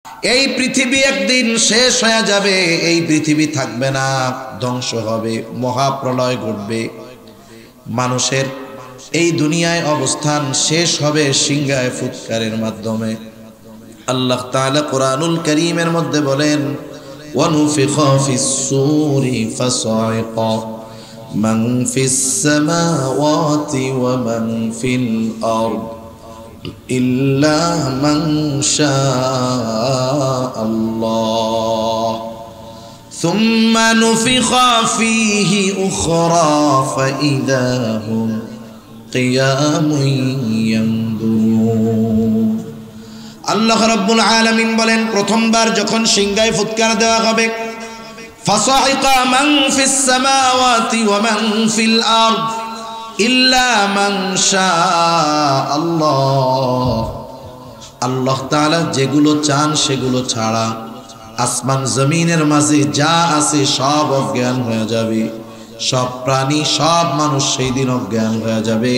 এই পৃথিবী একদিন শেষ হয়ে যাবে, এই পৃথিবী থাকবে না, ধ্বংস হবে, মহাপ্রলয় ঘটবে। মানুষের এই দুনিয়ায় অবস্থান শেষ হবে সিংহায় ফুৎকারের মাধ্যমে। আল্লাহ তাআলা কুরআনুল কারীমের মধ্যে বলেন, ওয়ানুফিখা ফিস-সূরি ফাসাইকা মান ফিস-সামাওয়াতি ওয়া মান ফিল-আরদ ইল্লা মান শাআল্লাহ সুম্মা নুফিখা ফীহি উখরা ফাইযা হুম কিয়ামুন ইয়ানদুরুন। আল্লাহ রাব্বুল আলামিন বলেন, প্রথমবার যখন সিংহায় ফুৎকার দেওয়া হবে, ফাসাইকা মান ফিস সামাওয়াতি ওয়া মান ফিল আরদ ইল্লা মান শাআল্লাহ। আল্লাহ তাআলা যেগুলো চান সেগুলো ছাড়া আসমান জমিনের মাঝে যা আছে সব অজ্ঞান হয়ে যাবে, সব প্রাণী সব মানুষ সেই দিন অজ্ঞান হয়ে যাবে।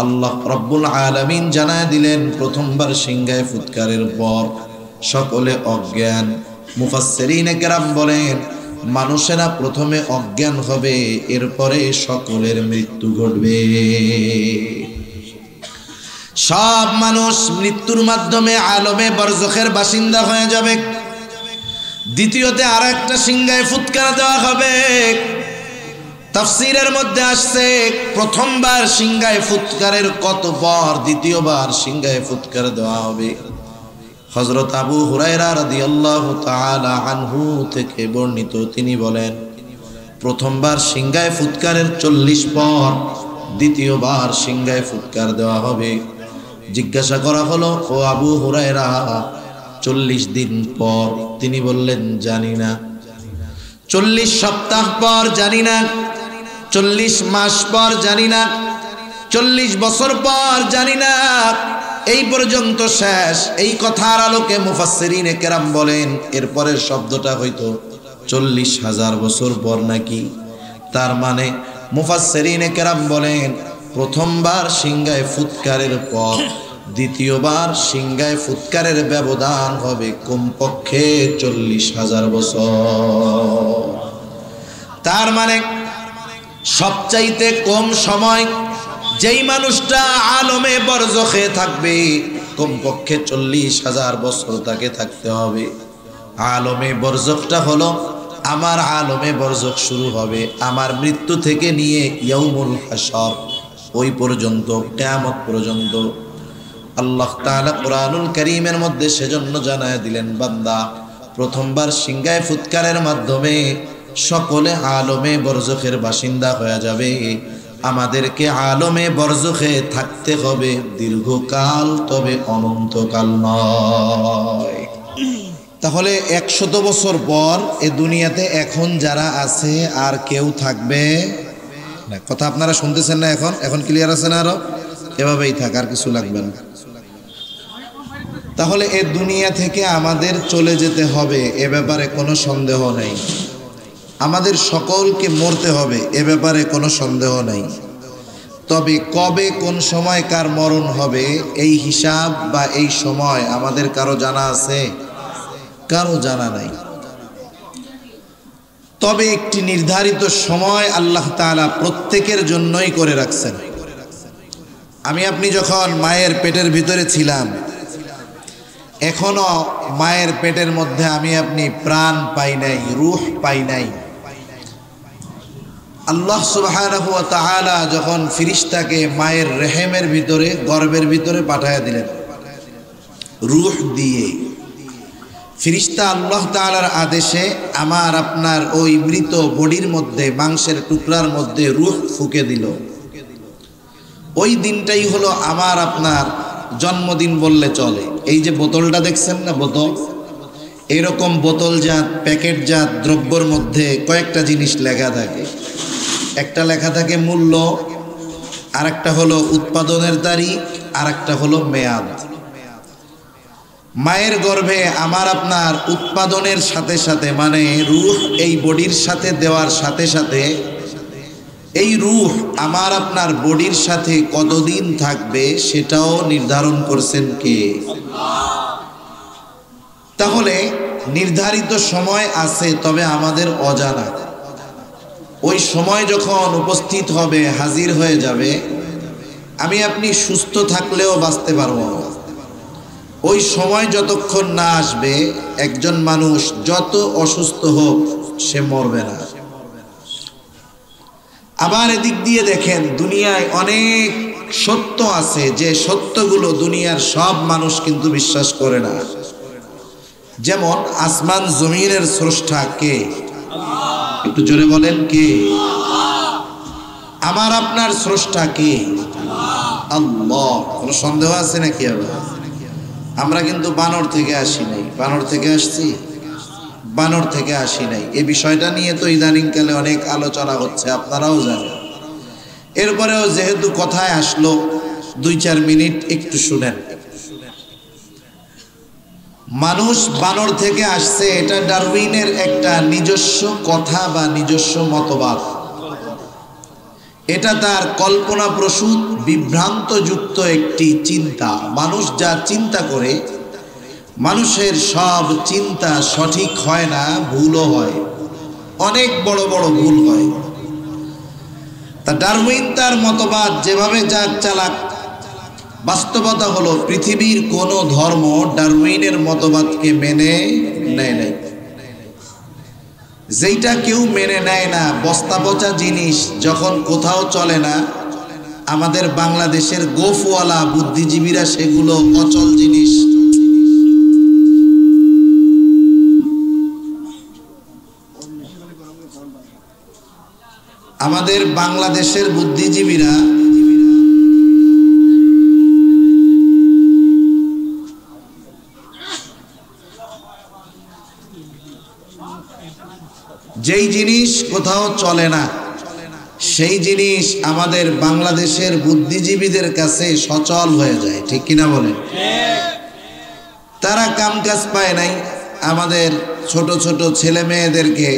আল্লাহ রাব্বুল আলামিন জানায় দিলেন, প্রথমবার সিংহায় ফুৎকারের পর সকলে অজ্ঞান। মুফাসসিরিনে কেরাম বলেন, মানুষেরা প্রথমে অজ্ঞান হবে, এরপরে সকলের মৃত্যু ঘটবে। সব মানুষ মৃত্যুর মাধ্যমে আলমে বরজখের বাসিন্দা হয়ে যাবে। দ্বিতীয়তে আর একটা সিংহায় ফুৎকার দেওয়া হবে। তাফসীরের মধ্যে আসছে, প্রথমবার সিংহায় ফুৎকারের কত পর দ্বিতীয়বার সিংহায় ফুৎকার দেওয়া হবে। হযরত আবু হুরায়রা রাদিয়াল্লাহু তাআলা আনহু থেকে বর্ণিত, তিনি বলেন, প্রথমবার সিংহায় ফুৎকারের 40 পর দ্বিতীয়বার সিংহায় ফুৎকার দেওয়া হবে। জিজ্ঞাসা করা হলো, ও আবু হুরায়রা 40 দিন পর? তিনি বললেন, জানি না। 40 সপ্তাহ পর? জানি না। 40 মাস পর? জানি না। 40 বছর পর? জানি না। এই পর্যন্ত শেষ। এই কথার আলোকে মুফাসসিরিনে কেরাম বলেন, এরপরের শব্দটা হয়তো 40,000 বছর পর নাকি। তার মানে মুফাসসিরিনে কেরাম বলেন, প্রথমবার সিংহায় ফুৎকারের পর দ্বিতীয়বার সিংহায় ফুৎকারের ব্যবধান হবে কমপক্ষে 40,000 বছর। তার মানে সবচাইতে কম সময় যেই মানুষটা আলমে বরজখে থাকবে, কমপক্ষে 40,000 বছর তাকে থাকতে হবে। আলমে বরজখটা হলো, আমার আলমে বরজখ শুরু হবে আমার মৃত্যু থেকে নিয়ে ইয়াউমুল হাসর, ওই পর্যন্ত, কিয়ামত পর্যন্ত। আল্লাহ তাআলা কুরআনুল কারীমের মধ্যে সেজন্য জানায় দিলেন, বান্দা প্রথমবার সিংহায় ফুৎকারের মাধ্যমে সকলে আলমে বরজখের বাসিন্দা হয়ে যাবে। আমাদেরকে আলমে বরজখে থাকতে হবে দীর্ঘকাল, তবে অনন্তকাল নয়। তাহলে 100 বছর পর এ দুনিয়াতে এখন যারা আছে আর কেউ থাকবে না। কথা আপনারা শুনতেছেন না? এখন ক্লিয়ার আছে না? আরো এভাবেই থাক, আর কিছু লাগবে না। তাহলে এ দুনিয়া থেকে আমাদের চলে যেতে হবে, এ ব্যাপারে কোনো সন্দেহ নেই। আমাদের সকলকে মরতে হবে, এ ব্যাপারে কোনো সন্দেহ নেই। তবে কবে কোন সময় কার মরণ হবে এই হিসাব বা এই সময় আমাদের কারো জানা আছে? কারো জানা নাই। তবে একটি নির্ধারিত সময় আল্লাহ তাআলা প্রত্যেকের জন্যই করে রাখছেন। আমি আপনি যখন মায়ের পেটের ভিতরে ছিলাম, এখনো মায়ের পেটের মধ্যে আমি আপনি প্রাণ পাই নাই, রূহ পাই নাই। আল্লাহ সুবহানাহু ওয়া তাআলা যখন ফেরেশতাকে মায়ের রেহেমের ভিতরে, গর্ভের ভিতরে পাঠায়া দিলেন রূহ দিয়ে, ফেরেশতা আল্লাহ তাআলার আদেশে আমার আপনার ওই মৃত বডির মধ্যে, মাংসের টুকরার মধ্যে রূহ ফুঁকে দিল। ওই দিনটাই হলো আমার আপনার জন্মদিন বললে চলে। এই যে বোতলটা দেখছেন না, বোতল, এরকম বোতলজাত প্যাকেটজাত দ্রব্যর মধ্যে কয়েকটা জিনিস লেখা থাকে। একটা লেখা থাকে মূল্য, আর একটা হলো উৎপাদনের তারিখ, আর একটা হলো মেয়াদ। মায়ের গর্ভে আমার আপনার উৎপাদনের সাথে সাথে, মানে রূহ এই বডির সাথে দেওয়ার সাথে সাথে, এই রূহ আমার আপনার বডির সাথে কতদিন থাকবে সেটাও নির্ধারণ করছেন কে? তাহলে নির্ধারিত সময় আছে, তবে আমাদের অজানা। ওই সময় যখন উপস্থিত হবে, হাজির হয়ে যাবে, আমি আপনি সুস্থ থাকলেও বাঁচতে পারবো না। ওই সময় যতক্ষণ না আসবে, একজন মানুষ যত অসুস্থ হোক সে মরবে না। আবার এদিক দিয়ে দেখেন, দুনিয়ায় অনেক সত্য আছে, যে সত্যগুলো দুনিয়ার সব মানুষ কিন্তু বিশ্বাস করে না। যেমন আসমান জমিনের স্রষ্টা কে? একটু জোরে বলেন, কে? আমার আপনার স্রষ্টা কে? আল্লাহ। কোনো সন্দেহ আছে নাকি? আমরা কিন্তু বানর থেকে আসি নাই। বানর থেকে আসছি? বানর থেকে আসি নাই। এই বিষয়টা নিয়ে তো ইদানিংকালে অনেক আলোচনা হচ্ছে, আপনারাও জানেন। এরপরেও যেহেতু কথায় আসলো, 2-4 মিনিট একটু শুনেন। মানুষ বানর থেকে আসছে, এটা ডারউইনের একটা নিজস্ব কথা বা নিজস্ব মতবাদ। এটা তার কল্পনাপ্রসূত বিভ্রান্তযুক্ত একটি চিন্তা। মানুষ যা চিন্তা করে, মানুষের সব চিন্তা সঠিক হয় না, ভুলও হয়, অনেক বড় বড় ভুল হয়। তা ডারউইন তার মতবাদ যেভাবে যার চালাক, বাস্তবতা হলো পৃথিবীর কোনো ধর্ম ডারউইনের মতবাদকে মেনে নেয় নাই। যেইটা কেউ মেনে নেয় না, বস্তা পচা জিনিস যখন কোথাও চলে না, আমাদের বাংলাদেশের গোফওয়ালা বুদ্ধিজীবীরা সেগুলো অচল জিনিস। আমাদের বাংলাদেশের বুদ্ধিজীবীরা যেই জিনিস কোথাও চলে না, সেই জিনিস আমাদের বাংলাদেশের বুদ্ধিজীবীদের কাছে সচল হয়ে যায়। ঠিক কিনা বলেন? তারা কাম কাজ পায় নাই, আমাদের ছোট ছোট ছেলে মেয়েদেরকে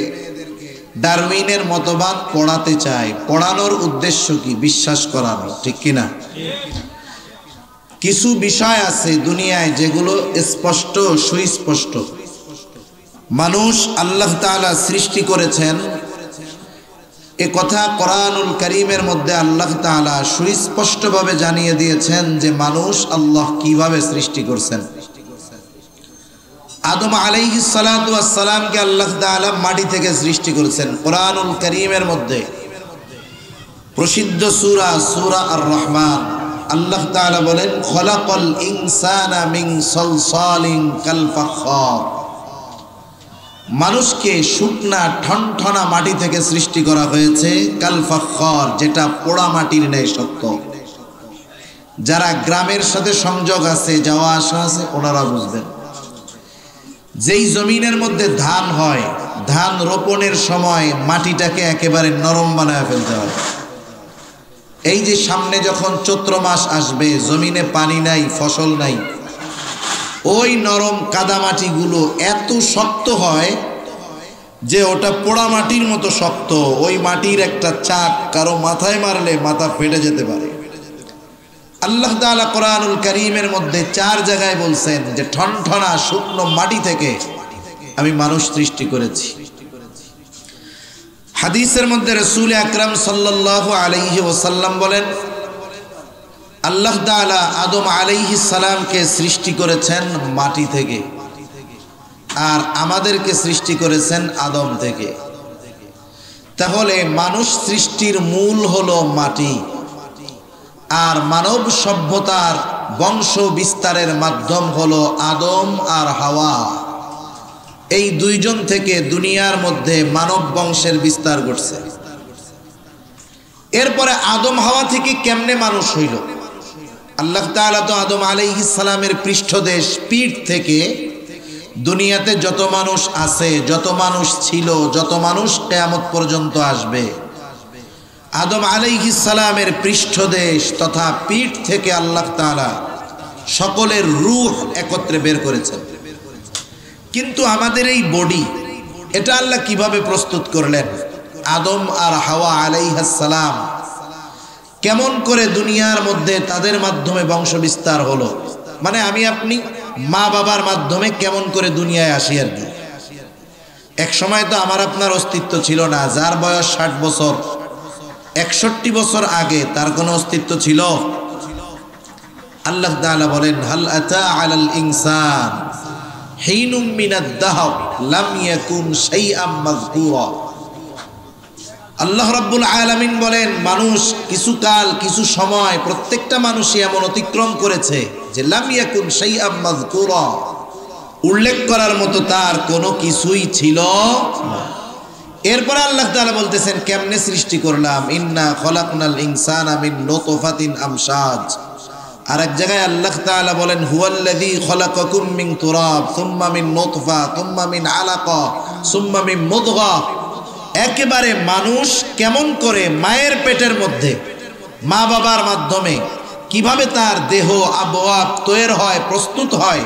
ডারউইনের মতবাদ পড়াতে চায়। পড়ানোর উদ্দেশ্য কি? বিশ্বাস করানো। ঠিক কিনা? কিছু বিষয় আছে দুনিয়ায় যেগুলো স্পষ্ট, সুস্পষ্ট। মানুষ আল্লাহ তাআলা সৃষ্টি করেছেন, এ কথা কোরআনুল কারীমের মধ্যে আল্লাহ তাআলা সুস্পষ্টভাবে জানিয়ে দিয়েছেন যে মানুষ আল্লাহ কিভাবে সৃষ্টি করছেন। আদম আলাইহিস সালাতু ওয়াস সালামকে আল্লাহ তাআলা মাটি থেকে সৃষ্টি করেছেন। কোরআনুল কারীমের মধ্যে প্রসিদ্ধ সূরা আর-রহমান আল্লাহ তাআলা বলেন, খলাকাল ইনসানা মিন সালসালিন কাল ফাখার। মানুষকে শুকনা ঠনঠনা মাটি থেকে সৃষ্টি করা হয়েছে, কাল ফাখার, যেটা পোড়া মাটির ন্যায় শক্ত। যারা গ্রামের সাথে সংযোগ আছে, যাওয়া আসা আছে, ওনারা বুঝবেন। যেই জমিনের মধ্যে ধান হয়, ধান রোপণের সময় মাটিটাকে একেবারে নরম বানায় ফেলতে হয়। এই যে সামনে যখন চৈত্র মাস আসবে, জমিনে পানি নাই, ফসল নাই, ওই নরম কাদামাটিগুলো এত শক্ত হয় যে ওটা পোড়া মাটির মতো শক্ত। ওই মাটির একটা চাক কারো মাথায় মারলে মাথা ফেটে যেতে পারে। আল্লাহ তাআলা কোরআনুল কারীমের মধ্যে 4 জায়গায় বলছেন যে ঠনঠনা শুকনো মাটি থেকে আমি মানুষ সৃষ্টি করেছি। হাদিসের মধ্যে রাসূল আকরাম সাল্লাল্লাহু আলাইহি ওয়াসাল্লাম বলেন, আল্লাহ তাআলা আদম আলাইহিস সালামকে সৃষ্টি করেছেন মাটি থেকে, আর আমাদেরকে সৃষ্টি করেছেন আদম থেকে। তাহলে মানুষ সৃষ্টির মূল হলো মাটি, আর মানব সভ্যতার বংশ বিস্তারের মাধ্যম হলো আদম আর হাওয়া। এই দুইজন থেকে দুনিয়ার মধ্যে মানব বংশের বিস্তার ঘটছে। এরপরে আদম হাওয়া থেকে কেমনে মানুষ হইল? আল্লাহ তাআলা তো আদম আলাইহিস সালামের পৃষ্ঠদেশ, পিঠ থেকে দুনিয়াতে যত মানুষ আছে, যত মানুষ ছিল, যত মানুষ কিয়ামত পর্যন্ত আসবে, আদম আলাইহিস সালামের পৃষ্ঠদেশ তথা পিঠ থেকে আল্লাহ তাআলা সকলের রূহ একত্রে বের করেছেন। কিন্তু আমাদের এই বডি, এটা আল্লাহ কিভাবে প্রস্তুত করলেন? আদম আর হাওয়া আলাইহিস সালাম কেমন করে দুনিয়ার মধ্যে তাদের মাধ্যমে বংশ বিস্তার হলো? মানে আমি আপনি মা বাবার মাধ্যমে কেমন করে দুনিয়ায় আসি আর কি। এক সময় তো আমার আপনার অস্তিত্ব ছিল না। যার বয়স 60 বছর 61 বছর আগে তার কোনো অস্তিত্ব ছিল? আল্লাহ তাআলা বলেন, হাল আতা আলাল ইনসান হিনুম মিনাদ দাহর লাম ইয়াকুন শাইআম মাযকুরা। আল্লাহ রাব্বুল আলামিন বলেন, মানুষ কিছু কাল কিছু সময় প্রত্যেকটা মানুষই এমন অতিক্রম করেছে যে লাম ইয়াকুন শাইআম মাযকুরা, উল্লেখ করার মতো তার কোনো কিছুই ছিল না। এরপর আল্লাহ তাআলা বলতেছেন কেমনে সৃষ্টি করলাম, ইন্না খলাকনাল ইনসানা মিন নুতফাতিন আমশাজ। আর এক জায়গায় আল্লাহ তাআলা বলেন, হুয়াল্লাযী খলাকাকুম মিন তুরাব সুম্মা মিন নুতফা সুম্মা মিন আলাকা সুম্মা মিন মুদগা। একেবারে মানুষ কেমন করে মায়ের পেটের মধ্যে মা বাবার মাধ্যমে কিভাবে তার দেহ আবওয়াব তৈরি হয়, প্রস্তুত হয়,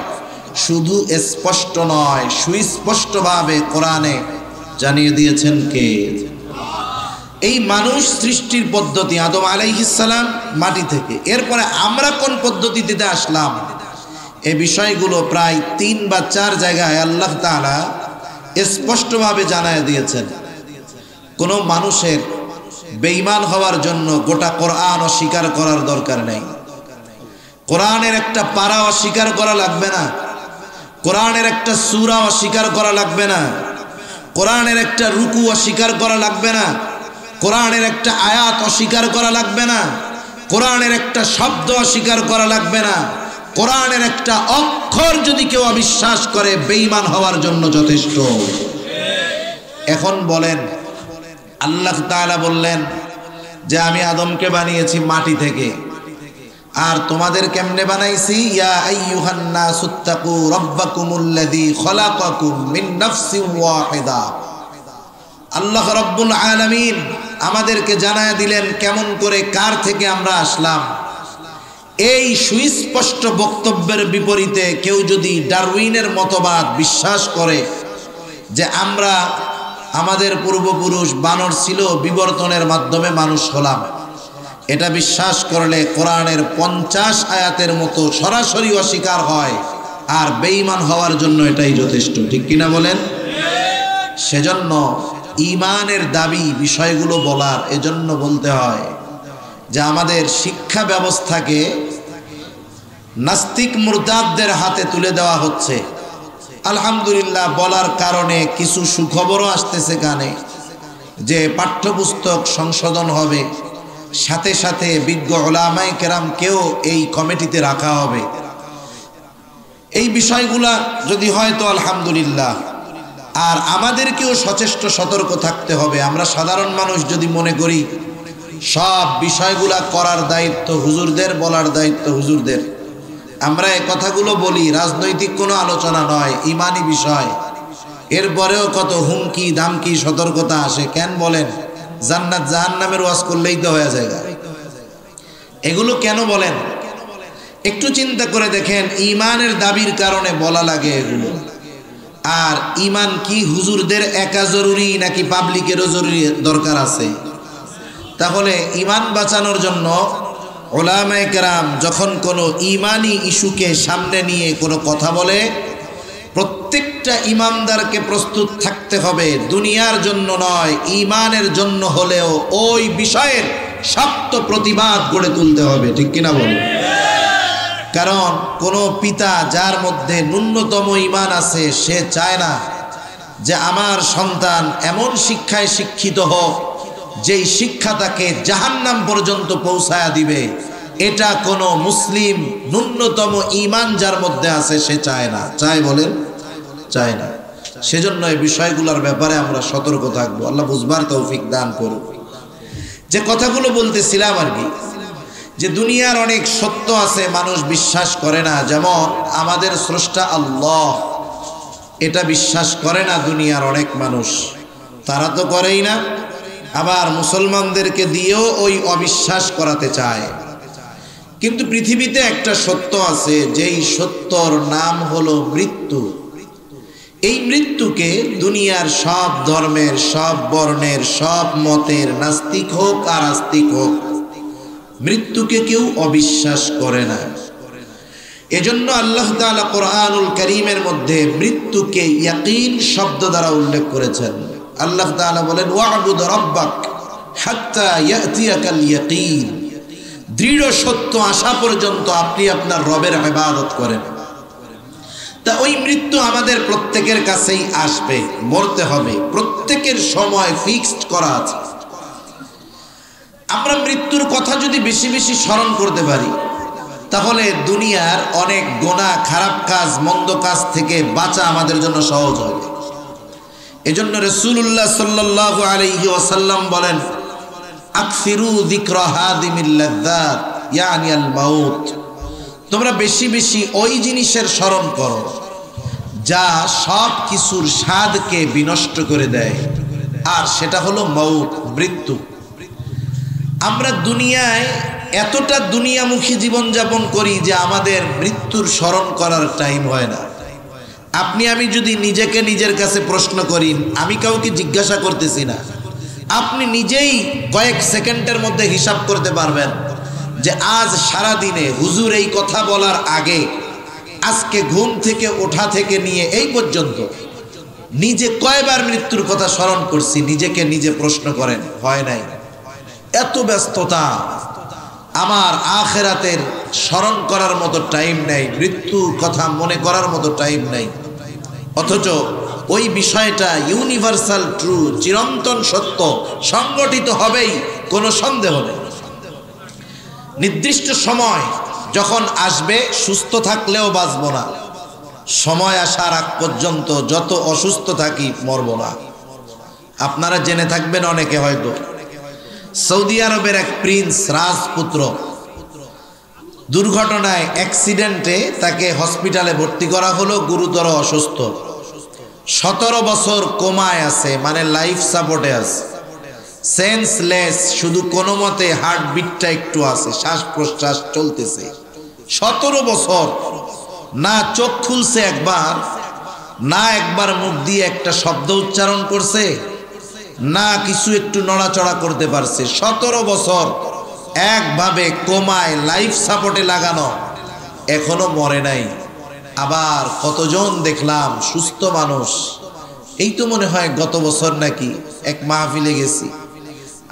শুধু স্পষ্ট নয় সুস্পষ্টভাবে কোরআনে জানিয়ে দিয়েছেন কে? এই মানুষ সৃষ্টির পদ্ধতি আদম আলাইহিস সালাম মাটি থেকে, এরপরে আমরা কোন পদ্ধতিতে আসলাম, এই বিষয়গুলো প্রায় 3 বা 4 জায়গায় আল্লাহ তাআলা স্পষ্টভাবে জানায় দিয়েছেন। কোন মানুষের বেঈমান হওয়ার জন্য গোটা কোরআন অস্বীকার করার দরকার নেই। কোরআনের একটা পারা অস্বীকার করা লাগবে না, কোরআনের একটা সূরা অস্বীকার করা লাগবে না, কোরআনের একটা রুকু অস্বীকার করা লাগবে না, কোরআনের একটা আয়াত অস্বীকার করা লাগবে না, কোরআনের একটা শব্দ অস্বীকার করা লাগবে না। কোরআনের একটা অক্ষর যদি কেউ অবিশ্বাস করে বেঈমান হওয়ার জন্য যথেষ্ট। এখন বলেন, আল্লাহ তাআলা বললেন যে আমি আদমকে বানিয়েছি মাটি থেকে, আর তোমাদের কেমনে বানাইছি? ইয়া আইয়ুহান নাসুত্তাকু রাব্বাকুমুল্লাযী খলাকাকুম মিন নাফসিন ওয়াহিদা। আল্লাহ রাব্বুল আলামিন আমাদেরকে জানায় দিলেন কেমন করে কার থেকে আমরা আসলাম। এই সুস্পষ্ট বক্তব্যের বিপরীতে কেউ যদি ডারউইনের মতবাদ বিশ্বাস করে যে আমরা আমাদের পূর্বপুরুষ বানর ছিল, বিবর্তনের মাধ্যমে মানুষ হলাম, এটা বিশ্বাস করলে কোরআনের 50 আয়াতের মতো সরাসরি অস্বীকার হয়, আর বেঈমান হওয়ার জন্য এটাই যথেষ্ট। ঠিক কিনা বলেন? সেজন্য ঈমানের দাবি বিষয়গুলো বলার এজন্য বলতে হয় যে আমাদের শিক্ষা ব্যবস্থাকে নাস্তিক মুরতাদদের হাতে তুলে দেওয়া হচ্ছে। আলহামদুলিল্লাহ বলার কারণে কিছু সুখবরও আসতেছে কানে যে পাঠ্যপুস্তক সংশোধন হবে, সাথে সাথে বিজ্ঞ উলামায়ে কেরামকেও এই কমিটিতে রাখা হবে। এই বিষয়গুলা যদি হয় তো আলহামদুলিল্লাহ। আর আমাদেরকেও সচেষ্ট সতর্ক থাকতে হবে। আমরা সাধারণ মানুষ যদি মনে করি সব বিষয়গুলা করার দায়িত্ব হুজুরদের, বলার দায়িত্ব হুজুরদের, আমরা এই কথাগুলো বলি, রাজনৈতিক কোনো আলোচনা নয়, ইমানি বিষয়, এরপরেও কত হুমকি ধামকি সতর্কতা আসে। কেন বলেন? জান্নাত জাহান্নামের ওয়াজ করলেই তো হয়ে যায়। এগুলো কেন বলেন? একটু চিন্তা করে দেখেন, ইমানের দাবির কারণে বলা লাগে এগুলো। আর ইমান কি হুজুরদের একা জরুরি নাকি পাবলিকেরও জরুরি দরকার আছে? তাহলে ইমান বাঁচানোর জন্য উলামায়ে কেরাম যখন কোনো ইমানি ইস্যুকে সামনে নিয়ে কোনো কথা বলে, প্রত্যেকটা ইমানদারকে প্রস্তুত থাকতে হবে দুনিয়ার জন্য নয়, ইমানের জন্য হলেও ওই বিষয়ের শক্ত প্রতিবাদ গড়ে তুলতে হবে। ঠিক কিনা বলুন? কারণ কোনো পিতা যার মধ্যে ন্যূনতম ঈমান আছে সে চায় না যে আমার সন্তান এমন শিক্ষায় শিক্ষিত হোক যেই শিক্ষা তাকে জাহান্নাম পর্যন্ত পৌঁছায়া দিবে। এটা কোনো মুসলিম ন্যূনতম ঈমান যার মধ্যে আছে সে চায় না। চায় বলেন? চায় না। সেজন্য এই বিষয়গুলোর ব্যাপারে আমরা সতর্ক থাকবো। আল্লাহ বুঝবার তৌফিক দান করুন। যে কথাগুলো বলতেছিলাম আর কি, যে দুনিয়ার অনেক সত্য আছে মানুষ বিশ্বাস করে না। যেমন আমাদের স্রষ্টা আল্লাহ, এটা বিশ্বাস করে না দুনিয়ার অনেক মানুষ, তারা তো করেই না। আবার মুসলমানদেরকে দিয়েও ওই অবিশ্বাস করাতে চায়। কিন্তু পৃথিবীতে একটা সত্য আছে, যেই সত্যর নাম হলো মৃত্যু। এই মৃত্যুকে দুনিয়ার সব ধর্মের, সব বর্ণের, সব মতের, নাস্তিক হোক আর আস্তিক হোক, মৃত্যুকে কেউ অবিশ্বাস করে না। এজন্য আল্লাহ তাআলা কোরআনুল কারীমের মধ্যে মৃত্যুকে ইয়াকিন শব্দ দ্বারা উল্লেখ করেছেন। আল্লাহ তাআলা বলেন ওয়া'বুদ রাব্বাক হাত্তা ইয়াতিয়াকাল ইয়াকিন, দৃঢ় সত্য আসা পর্যন্ত আপনি আপনার রবের ইবাদত করেন। তা ওই মৃত্যু আমাদের প্রত্যেকের কাছেই আসবে, মরতে হবে, প্রত্যেকের সময় ফিক্সড করা আছে। আমরা মৃত্যুর কথা যদি বেশি বেশি স্মরণ করতে পারি তাহলে দুনিয়ার অনেক গুনাহ, খারাপ কাজ, মন্দ কাজ থেকে বাঁচা আমাদের জন্য সহজ হবে। এজন্য রাসূলুল্লাহ সাল্লাল্লাহু আলাইহি ওয়াসাল্লাম বলেন আকসিরু যিকরা হাদিমিল লাযযাত ইয়ানি আল মাউত, তোমরা বেশি বেশি ওই জিনিসের স্মরণ করো যা সব কিছুর স্বাদকে বিনষ্ট করে দেয়, আর সেটা হলো মউত, মৃত্যু। আমরা দুনিয়ায় এতটা দুনিয়ামুখী জীবনযাপন করি যে আমাদের মৃত্যুর স্মরণ করার টাইম হয় না। আপনি আমি যদি নিজেকে নিজের কাছে প্রশ্ন করি, আমি কাউকে জিজ্ঞাসা করতেছি না, আপনি নিজেই কয়েক সেকেন্ডের মধ্যে হিসাব করতে পারবেন যে আজ সারা দিনে হুজুর এই কথা বলার আগে আজকে ঘুম থেকে ওঠা থেকে নিয়ে এই পর্যন্ত নিজে কয়বার মৃত্যুর কথা স্মরণ করছি। নিজেকে নিজে প্রশ্ন করেন, হয় নাই। এত ব্যস্ততা, আমার আখিরাতের স্মরণ করার মতো টাইম নাই, মৃত্যুর কথা মনে করার মতো টাইম নাই। অথচ ওই বিষয়টা ইউনিভার্সাল ট্রু, চিরন্তন সত্য, সংগঠিত হবেই, কোনো সন্দেহ নেই। নির্দিষ্ট সময় যখন আসবে, সুস্থ থাকলেও বাঁচব না, সময় আসার আগ পর্যন্ত যত অসুস্থ থাকি মরব না। আপনারা জেনে থাকবেন অনেকে হয়তো, সৌদি আরবের এক প্রিন্স, রাজপুত্র, দুর্ঘটনায়, অ্যাক্সিডেন্টে তাকে হসপিটালে ভর্তি করা হলো, গুরুতর অসুস্থ, 17 বছর কোমায় আছে, মানে লাইফ সাপোর্টে আছে, সেন্সলেস, শুধু কোনো মতে হার্টবিটটা একটু আছে, শ্বাস প্রশ্বাস চলতেছে। 17 বছর না চোখ খুলছে একবার, না একবার মুখ দিয়ে একটা শব্দ উচ্চারণ করছে, না কিছু একটু নড়াচড়া করতে পারছে। 17 বছর একভাবে কোমায়, লাইফ সাপোর্টে লাগানো, এখনো মরে নাই। আবার কতজন দেখলাম সুস্থ মানুষ, এই তো মনে হয় গত বছর নাকি এক মাহফিলে গেছি,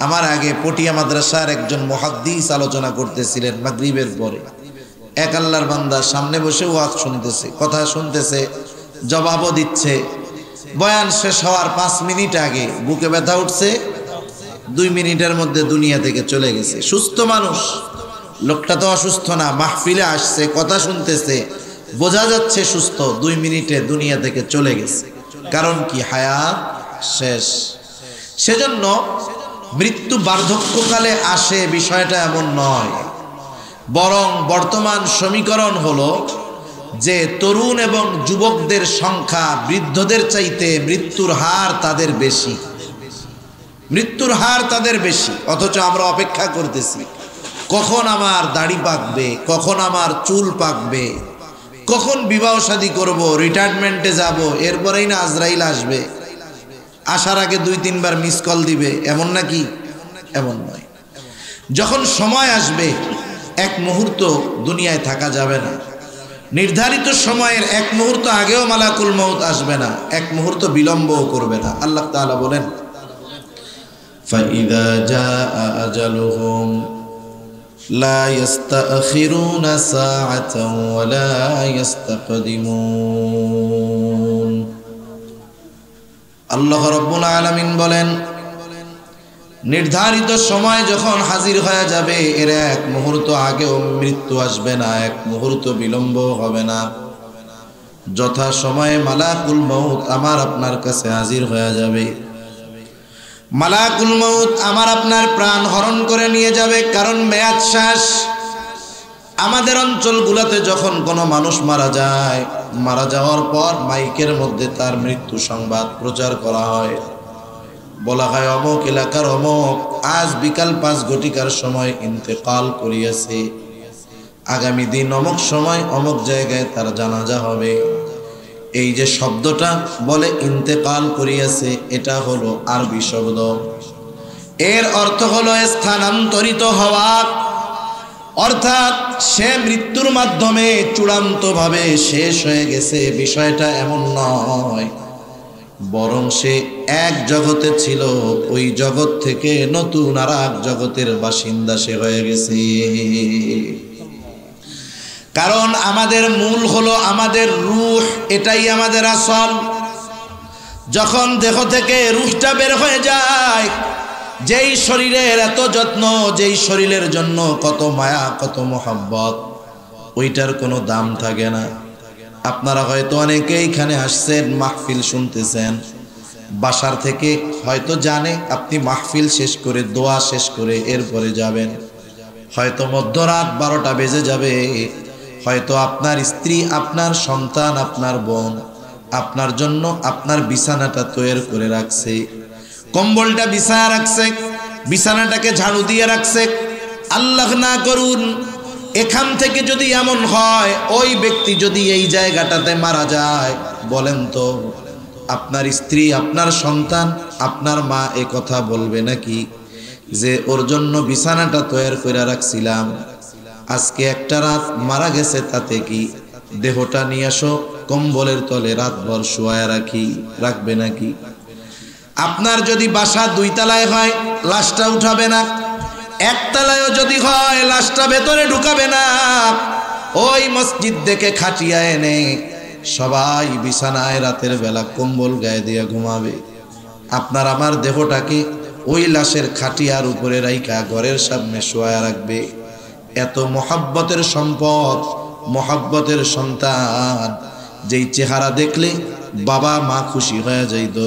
আমার আগে পটিয়া মাদ্রাসার একজন মুহাদ্দিস আলোচনা করতেছিলেন মাগরিবের পরে। এক আল্লাহর বান্দা সামনে বসে ওয়াজ শুনতেছে, কথা শুনতেছে, জবাবও দিচ্ছে। বয়ান শেষ হওয়ার 5 মিনিট আগে বুকে ব্যথা উঠছে, 2 মিনিটের মধ্যে দুনিয়া থেকে চলে গেছে। সুস্থ মানুষ, লোকটা তো অসুস্থ না, মাহফিলে আসছে, কথা শুনতেছে, বোঝা যাচ্ছে সুস্থ, 2 মিনিটে দুনিয়া থেকে চলে গেছে। কারণ কি? হায়াত শেষ। সেজন্য মৃত্যু বার্ধক্যকালে আসে, বিষয়টা এমন নয়, বরং বর্তমান সমীকরণ হলো যে তরুণ এবং যুবকদের সংখ্যা বৃদ্ধদের চাইতে মৃত্যুর হার তাদের বেশি, মৃত্যুর হার তাদের বেশি। অথচ আমরা অপেক্ষা করতেছি কখন আমার দাড়ি পাকবে, কখন আমার চুল পাকবে, কখন বিবাহ শাদী করব, রিটায়ারমেন্টে যাব, এরপরেই না আজরাইল আসবে, আসার আগে 2-3 বার মিস কল দিবে, এমন নাকি? এমন নয়। যখন সময় আসবে, এক মুহূর্ত দুনিয়ায় থাকা যাবে না। নির্ধারিত সময়ের 1 মুহূর্ত আগেও মালাকুল মউত আসবে না, 1 মুহূর্ত বিলম্বও করবে না। আল্লাহ তাআলা বলেন ফাইদা জাআ আজালুহুম লা ইস্তাখিরুনা সাআতান ওয়া লা ইস্তাকদিমুন। আল্লাহ রাব্বুল আলামিন বলেন, নির্ধারিত সময় যখন হাজির হয়ে যাবে, এর 1 মুহূর্ত আগেও মৃত্যু আসবে না, 1 মুহূর্ত বিলম্ব হবে না। যথা সময়ে মালাকুল মউত আমার আপনার কাছে হাজির হয়ে যাবে। মালাকুল মউত আমার আপনার প্রাণ হরণ করে নিয়ে যাবে, কারণ মেয়াদ শেষ। আমাদের অঞ্চলগুলোতে যখন কোনো মানুষ মারা যায়, মারা যাওয়ার পর মাইকের মধ্যে তার মৃত্যু সংবাদ প্রচার করা হয়, বলা হয় অমুক এলাকার অমুক আজ বিকাল 5 ঘটিকার সময় ইন্তেকাল করিয়াছে, আগামী দিন অমুক সময় অমুক জায়গায় তার জানাজা হবে। এই যে শব্দটা বলে ইন্তেকাল করিয়াছে, এটা হলো আরবি শব্দ, এর অর্থ হলো স্থানান্তরিত হওয়া। অর্থাৎ সে মৃত্যুর মাধ্যমে চূড়ান্তভাবে শেষ হয়ে গেছে, বিষয়টা এমন নয়, বরং সে এক জগতে ছিল, ওই জগৎ থেকে নতুন আর এক জগতের বাসিন্দা সে হয়ে গেছে। কারণ আমাদের মূল হলো আমাদের রূহ, এটাই আমাদের আসল। যখন দেহ থেকে রূহটা বের হয়ে যায়, যেই শরীরের এত যত্ন, যেই শরীরের জন্য কত মায়া, কত মোহাব্বত, ওইটার কোনো দাম থাকে না। আপনারা হয়তো অনেকে এখানে আসছেন, মাহফিল শুনতেছেন, বাসার থেকে হয়তো জানে আপনি মাহফিল শেষ করে, দোয়া শেষ করে এরপরে যাবেন, হয়তো মধ্যরাত 12টা বেজে যাবে, হয়তো আপনার স্ত্রী, আপনার সন্তান, আপনার বোন আপনার জন্য আপনার বিছানাটা তৈরি করে রাখছে, কম্বলটা বিছায়া রাখছে, বিছানাটাকে ঝাড়ু দিয়ে রাখছে। আল্লাহ না করুন এখান থেকে যদি এমন হয়, ওই ব্যক্তি যদি এই জায়গাটাতে মারা যায়, বলেন তো আপনার স্ত্রী, আপনার সন্তান, আপনার মা এ কথা বলবে নাকি যে ওর জন্য বিছানাটা তৈরি করে রাখছিলাম, আজকে একটা রাত মারা গেছে, তাতে কি, দেহটা নিয়ে আসো, কম্বলের তলে রাতভর শোয়া রাখি, রাখবে নাকি? আপনার যদি বাসা 2 তলায় হয়, লাশটা উঠাবে না, 1 তলায়ও যদি হয়, লাশটা ভেতরে ঢুকাবে না, ওই মসজিদ দেখে খাটিয়া এনে সবাই বিছানায় রাতের বেলা কম্বল গায়ে দিয়ে ঘুমাবে। আপনার আমার দেহটাকে ওই লাশের খাটিয়ার উপরে রাইখা ঘরের সামনে শোয়া রাখবে। এত মহাব্বতের সম্পদ, মহাব্বতের সন্তান, যেই চেহারা দেখলে বাবা মা খুশি হয়ে যাইত,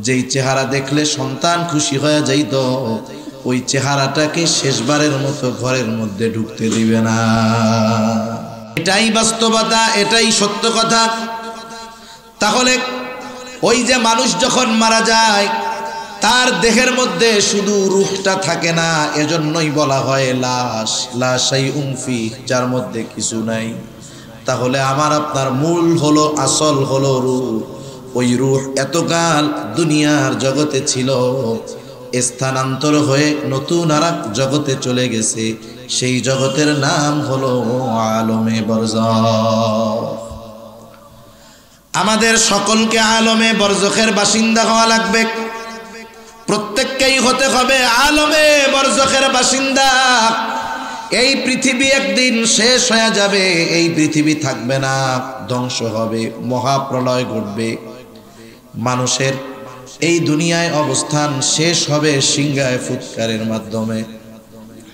যেই চেহারা দেখলে সন্তান খুশি হয়ে যাইত, ওই চেহারাটাকে শেষবারের মতো ঘরের মধ্যে ঢুকতে দিবে না। এটাই বাস্তবতা, এটাই সত্য কথা। তাহলে ওই যে মানুষ যখন মারা যায়, তার দেহের মধ্যে শুধু রূহটা থাকে না, এজন্যই বলা হয় লাশ, লা শাইউন ফিহ, যার মধ্যে কিছু নাই। তাহলে আমার আপনার মূল হলো, আসল হলো রূহ। ওই রূহ এতকাল দুনিয়ার জগতে ছিল, স্থানান্তর হয়ে নতুন আর এক জগতে চলে গেছে, সেই জগতের নাম হলো আলমে বরজখ। আমাদের সকলকে আলমে বরজখের বাসিন্দা হওয়া লাগবে, প্রত্যেককেই হতে হবে আলমে বরজখের বাসিন্দা। এই পৃথিবী একদিন শেষ হয়ে যাবে, এই পৃথিবী থাকবে না, ধ্বংস হবে, মহাপ্রলয় ঘটবে, মানুষের এই দুনিয়ায় অবস্থান শেষ হবে সিংহায় ফুৎকারের মাধ্যমে।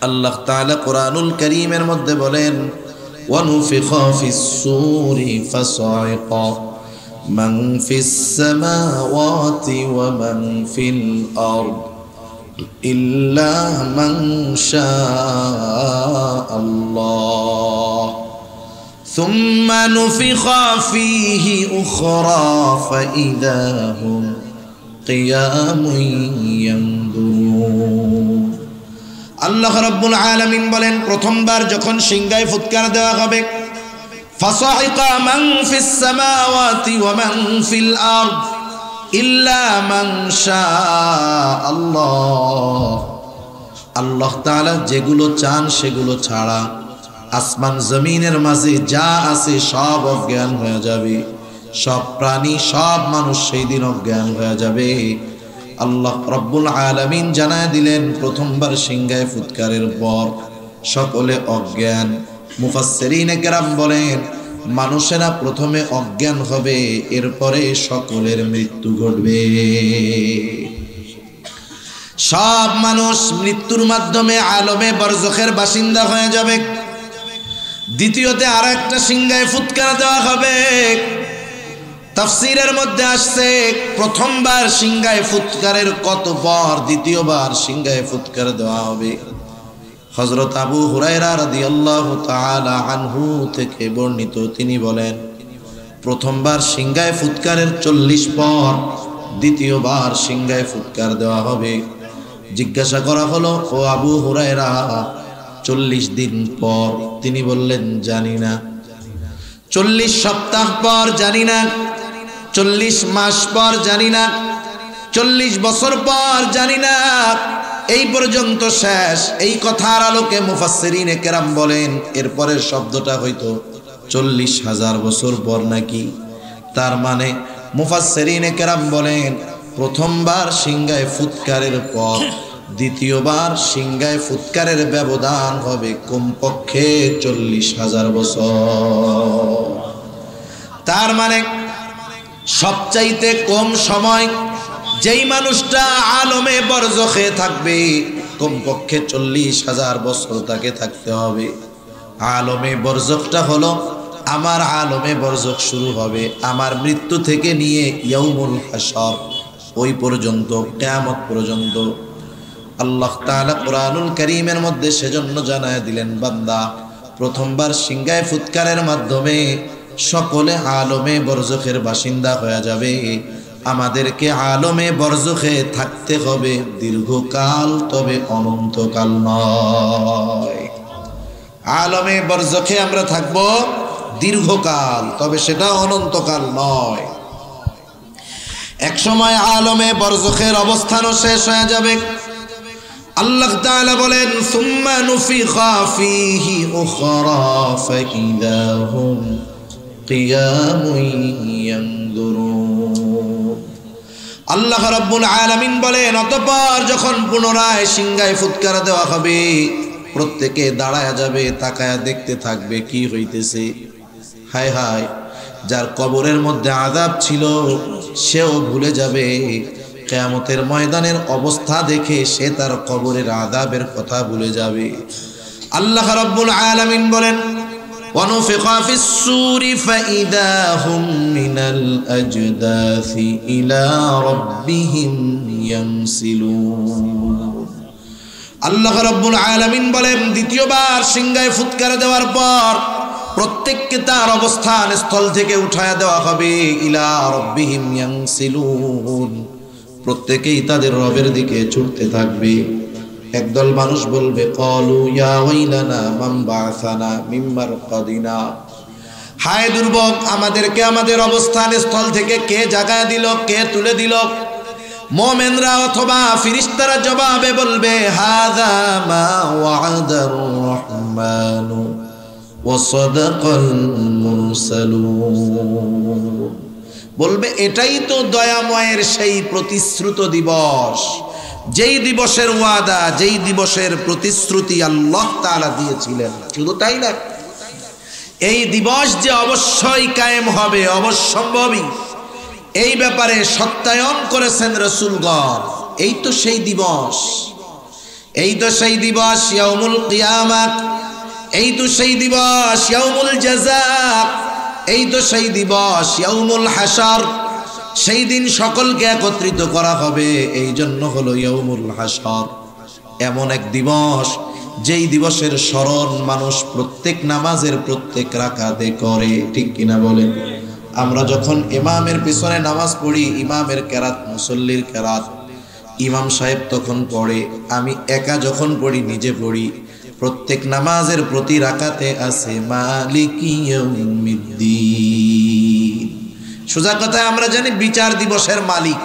আল্লাহ তাআলা কোরআনুল কারীমের মধ্যে বলেন, ওয়ানুফিখা ফিস-সূরি ফাসাইকা মান ফিস-সামাওয়াতি ওয়া মান ফিল-আরদ ইল্লা মান শাআল্লাহ সুম্মা নুফিখা ফীহি উখরা ফাইযা হুম কিয়ামুন ইয়ানদুরুন। আল্লাহ রাব্বুল আলামিন বলেন, প্রথমবার যখন সিংহায় ফুৎকার দেওয়া হবে, ফাসাইকা মান ফিস সামাওয়াতি ওয়া মান ফিল আরদ ইল্লা মান শাআল্লাহ। আল্লাহ তাআলা যেগুলো চান সেগুলো ছাড়া আসমান জমিনের মাঝে যা আছে সব অজ্ঞান হয়ে যাবে, সব প্রাণী, সব মানুষ সেই দিন অজ্ঞান হয়ে যাবে। আল্লাহ রব্বুল আলামিন জানায় দিলেন, প্রথমবার সিংহায় ফুৎকারের পর সকলে অজ্ঞান। মুফাসসিরিনে কেরাম বলেন, মানুষেরা প্রথমে অজ্ঞান হবে, এরপরে সকলের মৃত্যু ঘটবে। সব মানুষ মৃত্যুর মাধ্যমে আলমে বরজখের বাসিন্দা হয়ে যাবে। দ্বিতীয়তে আর একটা সিংহায় ফুৎকার দেওয়া হবে। তাফসীরের মধ্যে আসছে, প্রথমবার সিংহায় ফুৎকারের কত পর দ্বিতীয়বার সিংহায় ফুৎকার দেওয়া হবে। হযরত আবু হুরায়রা রাদিয়াল্লাহু তাআলা আনহু থেকে বর্ণিত, তিনি বলেন, প্রথমবার সিংহায় ফুৎকারের 40 পর দ্বিতীয়বার সিংহায় ফুৎকার দেওয়া হবে। জিজ্ঞাসা করা হলো, ও আবু হুরায়রা, 40 দিন পর? তিনি বললেন, জানি না। 40 সপ্তাহ পর? জানি না। 40 মাস পর? জানি না। 40 বছর পর? জানি না। এই পর্যন্ত শেষ। এই কথার আলোকে মুফাসসিরিনে কেরাম বলেন এরপরের শব্দটা হয়তো 40,000 বছর পর নাকি। তার মানে মুফাসসিরিনে কেরাম বলেন প্রথমবার সিংহায় ফুৎকারের পর দ্বিতীয়বার সিংহায় ফুৎকারের ব্যবধান হবে কমপক্ষে 40,000 বছর। তার মানে সবচাইতে কম সময় যেই মানুষটা আলমে বরজখে থাকবে কমপক্ষে 40,000 বছর তাকে থাকতে হবে। আলমে বরজখটা হলো আমার আলমে বরজখ শুরু হবে আমার মৃত্যু থেকে নিয়ে ইয়াউমুল হাশর ওই পর্যন্ত, কিয়ামত পর্যন্ত। আল্লাহ তাআলা কুরআনুল কারীমের মধ্যে সেজন্য জানায় দিলেন, বান্দা প্রথমবার সিংহায় ফুৎকারের মাধ্যমে সকলে আলমে বরজখের বাসিন্দা হয়ে যাবে। আমাদেরকে আলমে বরজখে থাকতে হবে দীর্ঘকাল, তবে অনন্তকাল নয়। আলমে বরজখে আমরা থাকব দীর্ঘকাল, তবে সেটা অনন্তকাল নয়। এক সময় আলমে বরজখের অবস্থানও শেষ হয়ে যাবে। আল্লাহ তাআলা বলেন, সুম্মা নুফিখা ফীহি উখরা ফাইযা হুম কিয়ামুন ইয়ানজুরুন। আল্লাহ রাব্বুল আলামিন বলেন, অতঃপর যখন পুনরায় সিংহায় ফুৎকার দেওয়া হবে প্রত্যেকে দাঁড়ায়া যাবে, তাকায়া দেখতে থাকবে কি হইতেছে। হায় হায়, যার কবরের মধ্যে আযাব ছিল সেও ভুলে যাবে। কিয়ামতের ময়দানের অবস্থা দেখে সে তার কবরের আযাবের কথা ভুলে যাবে। আল্লাহ রাব্বুল আলামিন বলেন, ওয়ানুফিখা ফিস-সূরি ফাইযা হুম মিনাল আজদাসি ইলা রাব্বিহিম ইয়ানসিলুন। আল্লাহ রাব্বুল আলামিন বলেন, দ্বিতীয়বার সিংহায় ফুৎকার দেওয়ার পর প্রত্যেককে তার অবস্থান স্থল থেকে উঠায়া দেওয়া হবে। ইলা রাব্বিহিম ইয়ানসিলুন, প্রত্যেকেই তাদের রবের দিকে ছুটতে থাকবে। একদল মানুষ বলবে, ক্বালু ইয়া ওয়াইলানা মান বা'সানা মিন মারকাদিনা, হায় দুর্ভোগ, আমাদেরকে আমাদের অবস্থান স্থল থেকে কে জাগায় দিল, কে তুলে দিল? মুমিনরা অথবা ফেরেশতারা জবাবে বলবে, হাযা মা ওয়া'দার রহমানু ওয়া সাদাকাল মুরসালুন, বলবে এটাই তো দয়াময়ের সেই প্রতিশ্রুত দিবস, যেই দিবসের ওয়াদা, যেই দিবসের প্রতিশ্রুতি আল্লাহ তাআলা দিয়েছিলেন। শুধু তাই না, এই দিবস যে অবশ্যই কায়েম হবে, অবশ্যম্ভাবী, এই ব্যাপারে সত্যায়ন করেছেন রাসূলগণ। এই তো সেই দিবস, এই তো সেই দিবস ইয়াউমুল কিয়ামাত, এই তো সেই দিবস ইয়াউমুল জাযা, এই তো সেই দিবস ইয়াউমুল হাশর। সেই দিন সকলকে একত্রিত করা হবে, এই জন্য হলো ইয়াউমুল হাশর। এমন এক দিবস যেই দিবসের স্মরণ মানুষ প্রত্যেক নামাজের প্রত্যেক রাকাতে করে, ঠিক কিনা বলেন? আমরা যখন ইমামের পিছনে নামাজ পড়ি, ইমামের কেরাত, মুসল্লির কেরাত, ইমাম সাহেব তখন পড়ে, আমি একা যখন পড়ি, নিজে পড়ি, প্রত্যেক নামাজের প্রতি রাকাতে আছে মালিকি ইয়াউমিদ্দিন। সোজা কথায় আমরা জানি বিচার দিবসের মালিক,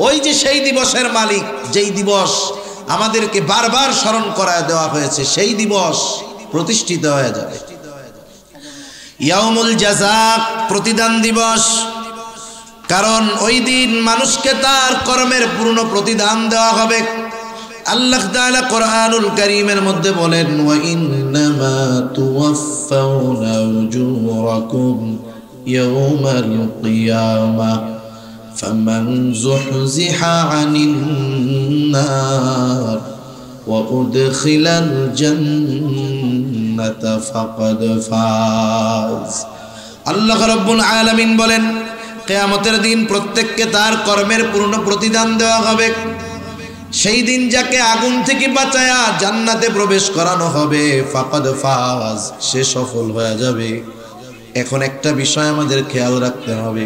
ওই যে সেই দিবসের মালিক, যেই দিবস আমাদেরকে বারবার স্মরণ করায় দেওয়া হয়েছে, সেই দিবস প্রতিষ্ঠিত হয়ে যাবে। ইয়াউমুল জাযা, প্রতিদান দিবস, কারণ ওই দিন মানুষকে তার কর্মের পূর্ণ প্রতিদান দেওয়া হবে। আল্লাহ তাআলা কুরআনুল কারীমের মধ্যে বলেন, ওয়া ইন্নামা তুওয়াফাউনা উজুরাকুম ইয়াউমাল কিয়ামাহ ফামান যুহজিহা আনিন নার ওয়া উদখিলাল জান্নাতা ফাকাদ ফাজ। আল্লাহ রাব্বুল আলামিন বলেন, কিয়ামতের দিন প্রত্যেককে তার কর্মের পূর্ণ প্রতিদান দেওয়া হবে। সেই দিন যাকে আগুন থেকে বাঁচায়া জান্নাতে প্রবেশ করানো হবে, ফাকাদ ফাজ, সে সফল হয়ে যাবে। এখন একটা বিষয় আমাদের খেয়াল রাখতে হবে,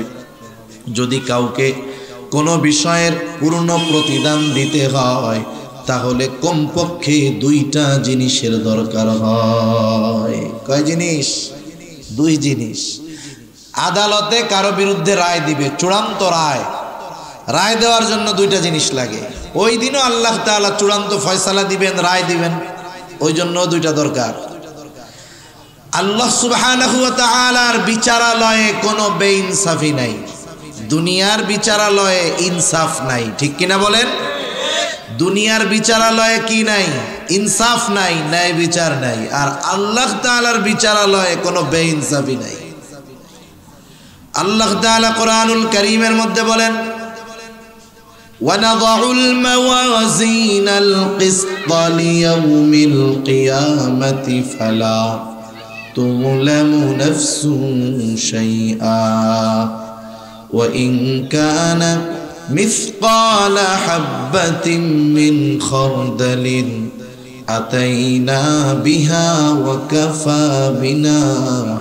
যদি কাউকে কোনো বিষয়ের পূর্ণ প্রতিদান দিতে হয় তাহলে কমপক্ষে দুইটা জিনিসের দরকার হয়। কয় জিনিস? দুই জিনিস। আদালতে কারো বিরুদ্ধে রায় দিবে, চূড়ান্ত রায়, রায় দেওয়ার জন্য দুইটা জিনিস লাগে। ওই দিনও আল্লাহ তাআলা চূড়ান্ত ফয়সালা দিবেন, রায় দিবেন, ওই জন্য দুইটা দরকার। আল্লাহ সুবহানাহু ওয়া তাআলার বিচারালয়ে কোনো বেইনসাফি নাই, দুনিয়ার বিচারালয়ে ইনসাফ নাই, ঠিক কিনা বলেন? দুনিয়ার বিচারালয়ে কি নাই? ইনসাফ নাই, ন্যায় বিচার নাই। আর আল্লাহ তাআলার বিচারালয়ে কোনো বেইনসাফি নাই। আল্লাহ তাআলা কোরআনুল কারীমের মধ্যে বলেন, وَنَضَعُ الْمَوَازِينَ الْقِسْطَ لِيَوْمِ الْقِيَامَةِ فَلَا تُظْلَمُ نَفْسٌ شَيْئًا وَإِنْ كَانَ مِثْقَالَ حَبَّةٍ مِّنْ خَرْدَلٍ أَتَيْنَا بِهَا وَكَفَى بِنَا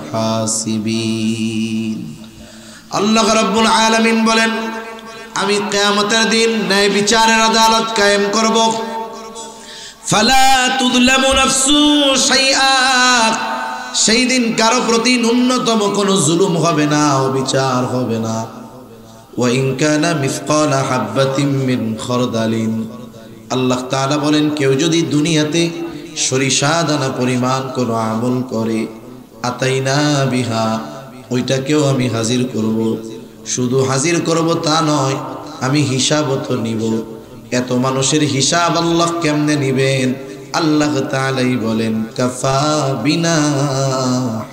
حَاسِبِينَ। আল্লাহ রাব্বুল আলামিন বলেন, আমি কিয়ামতের দিন ন্যায় বিচারের আদালত কায়েম করব। ফালা তুযলামু নাফসু শাইআ, সেই দিন কারো প্রতি ন্যূনতম কোনো জুলুম হবে না, অবিচার হবে না। ওয়া ইন কানা মিসকালা হাববাতিন মিন খারদালিন, আল্লাহ তাআলা বলেন, কেউ যদি দুনিয়াতে সরিষা দানা পরিমাণ কোনো আমল করে, আতাইনা বিহা, ওইটাকেও আমি হাজির করব। শুধু হাজির করব তা নয়, আমি হিসাবও তো নিব। এত মানুষের হিসাব আল্লাহ কেমনে নিবেন? আল্লাহ তাআলাই বলেন, কাফা বিনা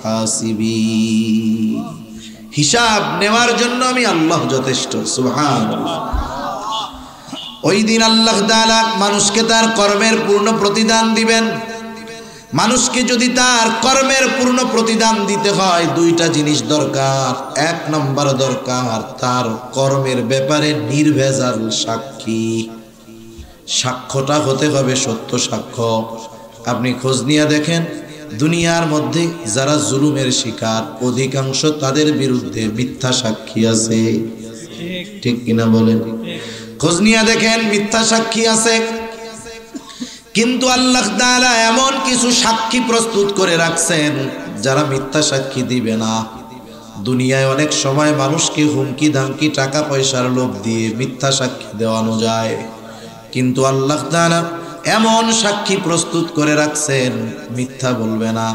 হাসিবিন, হিসাব নেওয়ার জন্য আমি আল্লাহ যথেষ্ট। সুবহানাল্লাহ। ওই দিন আল্লাহ তাআলা মানুষকে তার কর্মের পূর্ণ প্রতিদান দিবেন। মানুষকে যদি তার কর্মের পূর্ণ প্রতিদান দিতে হয়, দুইটা জিনিস দরকার। এক নম্বর দরকার, তার কর্মের ব্যাপারে নির্ভেজাল সাক্ষী। সাক্ষ্যটা হতে হবে সত্য সাক্ষ্য। আপনি খোঁজ নিয়ে দেখেন, দুনিয়ার মধ্যে যারা জুলুমের শিকার, অধিকাংশ তাদের বিরুদ্ধে মিথ্যা সাক্ষী আছে, ঠিক কিনা বলেন? খোঁজ নিয়ে দেখেন, মিথ্যা সাক্ষী আছে। কিন্তু আল্লাহ তাআলা এমন কিছু সাক্ষী প্রস্তুত করে রাখছেন যারা মিথ্যা সাক্ষী দিবে না। দুনিয়ায় অনেক সময় মানুষকে হুমকি ধামকি, টাকা পয়সার লোভ দিয়ে মিথ্যা সাক্ষী দেওয়ানো যায়, কিন্তু আল্লাহ তাআলা এমন সাক্ষী প্রস্তুত করে রাখছেন মিথ্যা বলবে না।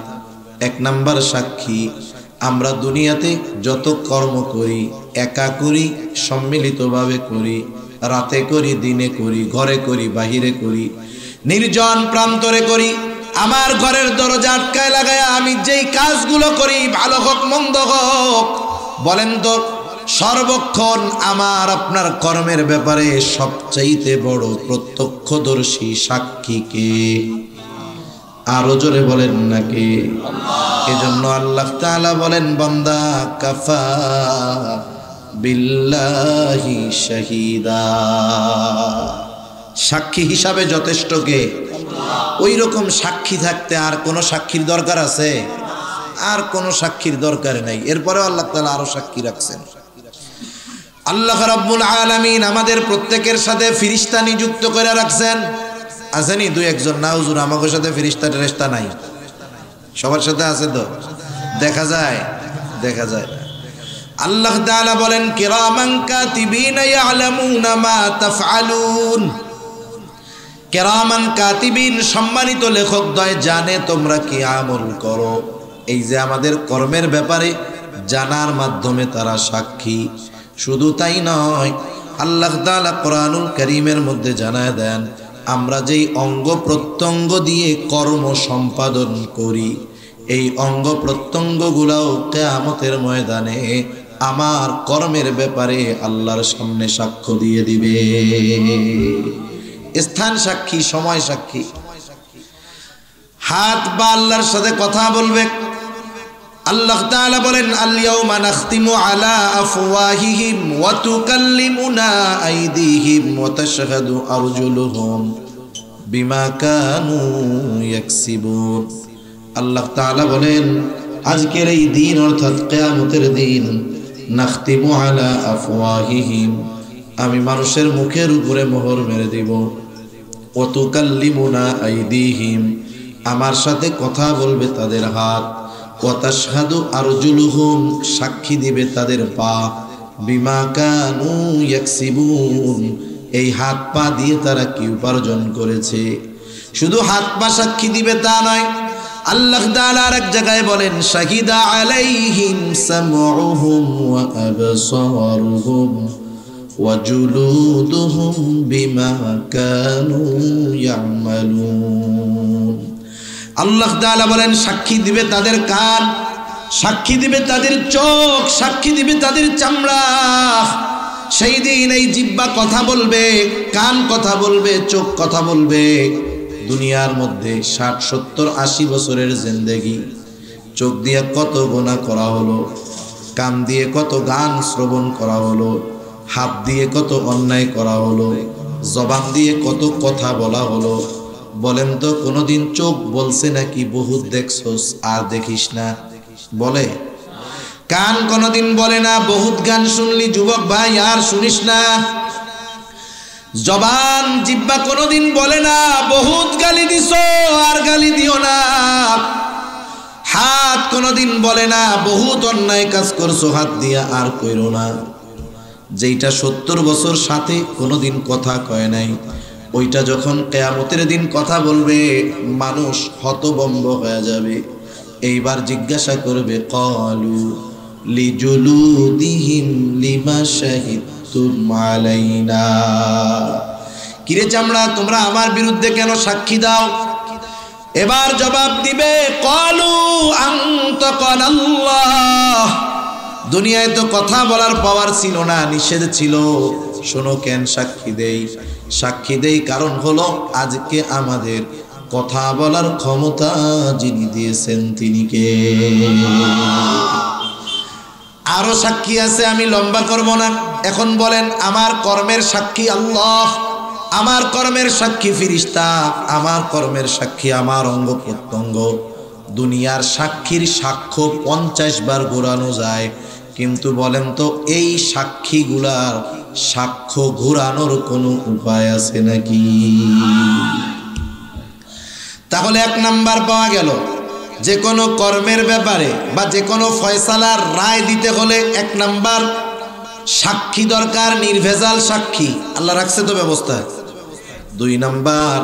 এক নাম্বার সাক্ষী, আমরা দুনিয়াতে যত কর্ম করি, একা করি, সম্মিলিতভাবে করি, রাতে করি, দিনে করি, ঘরে করি, বাহিরে করি, নির্জন প্রান্তরে করি, আমার ঘরের দরজা আটকায় লাগায় আমি যেই কাজগুলো করি, ভালো হোক মন্দ হোক, বলেন তো সর্বক্ষণ আমার আপনার কর্মের ব্যাপারে সবচাইতে বড় প্রত্যক্ষদর্শী সাক্ষী কে? আরো জোরে বলেন নাকি? এজন্য আল্লাহ তাআলা বলেন, বান্দা কাফা বিল্লাহি শাহিদা, সাক্ষী হিসাবে যথেষ্ট কে? ওই রকম সাক্ষী থাকতে আর কোনো সাক্ষীর দরকার আছে? আর কোনো সাক্ষীর দরকার নাই। এরপরেও আল্লাহ তাআলা আরো সাক্ষী রাখছেন। আল্লাহ রাব্বুল আলামিন আমাদের প্রত্যেকের সাথে ফেরেশতা নিযুক্ত করে রাখছেন। আসেনি দুই একজন? না হুজুর, আমাদের সাথে ফেরেশতা টেরেশতা নাই। সবার সাথে আছে তো? দেখা যায়? দেখা যায়। আল্লাহ তাআলা বলেন, কিরামান কাতিবিনা ইয়ালামুনা মা তাফআলুন। কিরামান কাতিবিন, সম্মানিত লেখকদ্বয় জানে তোমরা কি আমল করো। এই যে আমাদের কর্মের ব্যাপারে জানার মাধ্যমে তারা সাক্ষী। শুধু তাই নয়, আল্লাহ তাআলা কোরআনুল কারীমের মধ্যে জানায় দেন, আমরা যেই অঙ্গ প্রত্যঙ্গ দিয়ে কর্ম সম্পাদন করি, এই অঙ্গ প্রত্যঙ্গগুলাও কিয়ামতের ময়দানে আমার কর্মের ব্যাপারে আল্লাহর সামনে সাক্ষ্য দিয়ে দিবে। স্থান সাক্ষী, সময় সাক্ষী। হাত বা আল্লাহর সাথে কথা বলবে। আল্লাহ তাআলা বলেন, আল ইয়াউমা নাখতিমু আলা আফওয়াহিহিম ওয়া তুকাল্লিমুনা আইদিহিম ওয়া তাশহাদু আরজুলুহুম বিমা কানু ইয়াকসিবুন। আল্লাহ তাআলা বলেন, আজকের এই দিন অর্থাৎ কিয়ামতের দিন, নাখতিমু আলা আফওয়াহিহিম, আমি মানুষের মুখের উপরে মোহর মেরে দিব। ওয়া তুকাল্লিমুনা আইদিহিম, আমার সাথে কথা বলবে তাদের হাত। ওয়া তাশহাদু আরজুলুহুম, সাক্ষী দিবে তাদের পা। বিমা কানু ইয়াকসিবুন, এই হাত পা দিয়ে তারা কি উপার্জন করেছে। শুধু হাত পা সাক্ষী দিবে তা নয়, আল্লাহ তাআলা আর এক জায়গায় বলেন শাহিদা আলাইহিম সামউহুম ওয়া আবসারুহুম ওয়া জুলুদুহুম বিমা কানু ইয়ামালুন। আল্লাহ তাআলা বলেন সাক্ষী দিবে তাদের কান, সাক্ষী দিবে তাদের চোখ, সাক্ষী দিবে তাদের চামড়া। সেই দিন এই জিহ্বা কথা বলবে, কান কথা বলবে, চোখ কথা বলবে। দুনিয়ার মধ্যে 60, 70, 80 বছরের জিন্দেগি, চোখ দিয়ে কত গুনাহ করা হলো, কান দিয়ে কত গান শ্রবণ করা হলো, হাত দিয়ে কত অন্যায় করা হলো, জবান দিয়ে কত কথা বলা হলো। বলেন তো কোনোদিন চোখ বলছে নাকি বহুত দেখছস আর দেখিস না? বলে? কান কোনোদিন বলে না বহুত গান শুনলি যুবক ভাই আর শুনিস না? জবান জিহ্বা কোনোদিন বলে না বহুত গালি দিছো আর গালি দিও না? হাত কোনোদিন বলে না বহুত অন্যায় কাজ করছো হাত দিয়া আর কইরো না? যেইটা 70 বছর সাথে কোনোদিন কথা কয় নাই, ওইটা যখন কিয়ামতের দিন কথা বলবে মানুষ হতভম্ব হয়ে যাবে। এইবার জিজ্ঞাসা করবে ক্বালু লিজুলুদিহিম লিমা শাহিদতুম আলাইনা, কিরে চামড়া তোমরা আমার বিরুদ্ধে কেন সাক্ষী দাও? এবার জবাব দিবে ক্বালু আনতাকানাল্লাহ, দুনিয়ায় তো কথা বলার পাওয়ার ছিল না, নিষেধ ছিল। শোনো কেন সাক্ষী দেই, সাক্ষী দেই কারণ হলো আজকে আমাদের কথা বলার ক্ষমতা যিনি দিয়েছেন তিনি কে? আরো সাক্ষী আছে, আমি লম্বা করব না। এখন বলেন আমার কর্মের সাক্ষী আল্লাহ, আমার কর্মের সাক্ষী ফেরেশতা, আমার কর্মের সাক্ষী আমার অঙ্গ প্রত্যঙ্গ। দুনিয়ার সাক্ষীর সাক্ষ্য 50 বার ঘোরানো যায়, কিন্তু বলেন তো এই সাক্ষীগুলার সাক্ষ্য ঘোরানোর কোনো উপায় আছে নাকি? তাহলে 1 নাম্বার পাওয়া গেল, যে কোনো কর্মের ব্যাপারে বা যে কোনো ফয়সালার রায় দিতে হলে 1 নাম্বার সাক্ষী দরকার, নির্ভেজাল সাক্ষী। আল্লাহ রাখছে তো ব্যবস্থা। 2 নাম্বার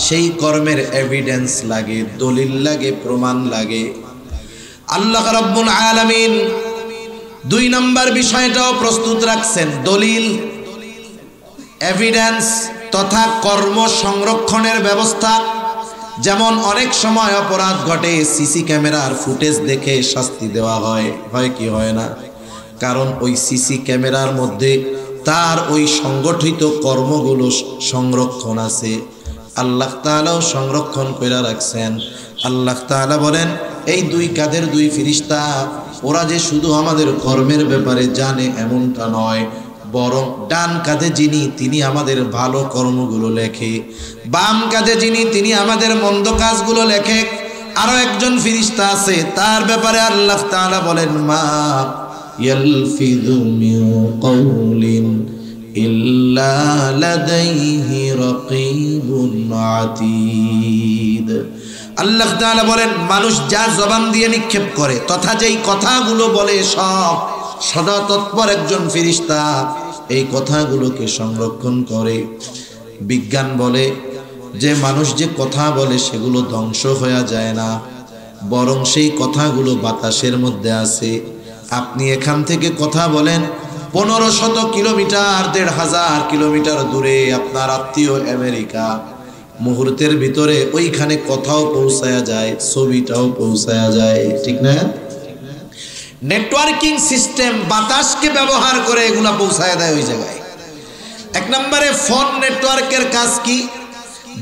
সেই কর্মের এভিডেন্স লাগে, দলিল লাগে, প্রমাণ লাগে। আল্লাহ রাব্বুল আলামিন 2 নাম্বার বিষয়টাও প্রস্তুত রাখছেন, দলিল, এভিডেন্স তথা কর্ম সংরক্ষণের ব্যবস্থা। যেমন অনেক সময় অপরাধ ঘটে, সিসি ক্যামেরার ফুটেজ দেখে শাস্তি দেওয়া হয়, হয় কি হয় না? কারণ ওই সিসি ক্যামেরার মধ্যে তার ওই সংগঠিত কর্মগুলো সংরক্ষণ আছে। আল্লাহ তাআলাও সংরক্ষণ করে রাখছেন। আল্লাহ তাআলা বলেন এই 2 কাঁধের 2 ফেরেশতা, ওরা যে শুধু আমাদের কর্মের ব্যাপারে জানে এমনটা নয়, বরং ডান কাঁধে যিনি তিনি আমাদের ভালো কর্মগুলো লেখে, বাম কাঁধে যিনি তিনি আমাদের মন্দ কাজগুলো লেখে। আরো একজন ফেরেশতা আছে, তার ব্যাপারে আল্লাহ তাআলা বলেন মা ইয়ালফিযু মিন কাওলিন ইল্লা লাদাইহি রাকীবুন আতীদ। আল্লাহ তাআলা বলেন মানুষ যা জবান দিয়ে নিক্ষেপ করে তথা যেই কথাগুলো বলে সব সদা তৎপর একজন ফেরেশতা এই কথাগুলোকে সংরক্ষণ করে। বিজ্ঞান বলে যে মানুষ যে কথা বলে সেগুলো ধ্বংস হয়ে যায় না, বরং সেই কথাগুলো বাতাসের মধ্যে আছে। আপনি এখান থেকে কথা বলেন 1500 কিলোমিটার, 1500 কিলোমিটার দূরে আপনার আত্মীয় আমেরিকা, মুহূর্তের ভিতরে ওইখানে কথাও পৌঁছায়া যায়, ছবিটাও পৌঁছায়া যায়, ঠিক না? নেটওয়ার্কিং সিস্টেম বাতাসকে ব্যবহার করে এগুলা পৌঁছায় দেয় ওই জায়গায়। 1 নম্বরে ফোন নেটওয়ার্কের কাজ কি?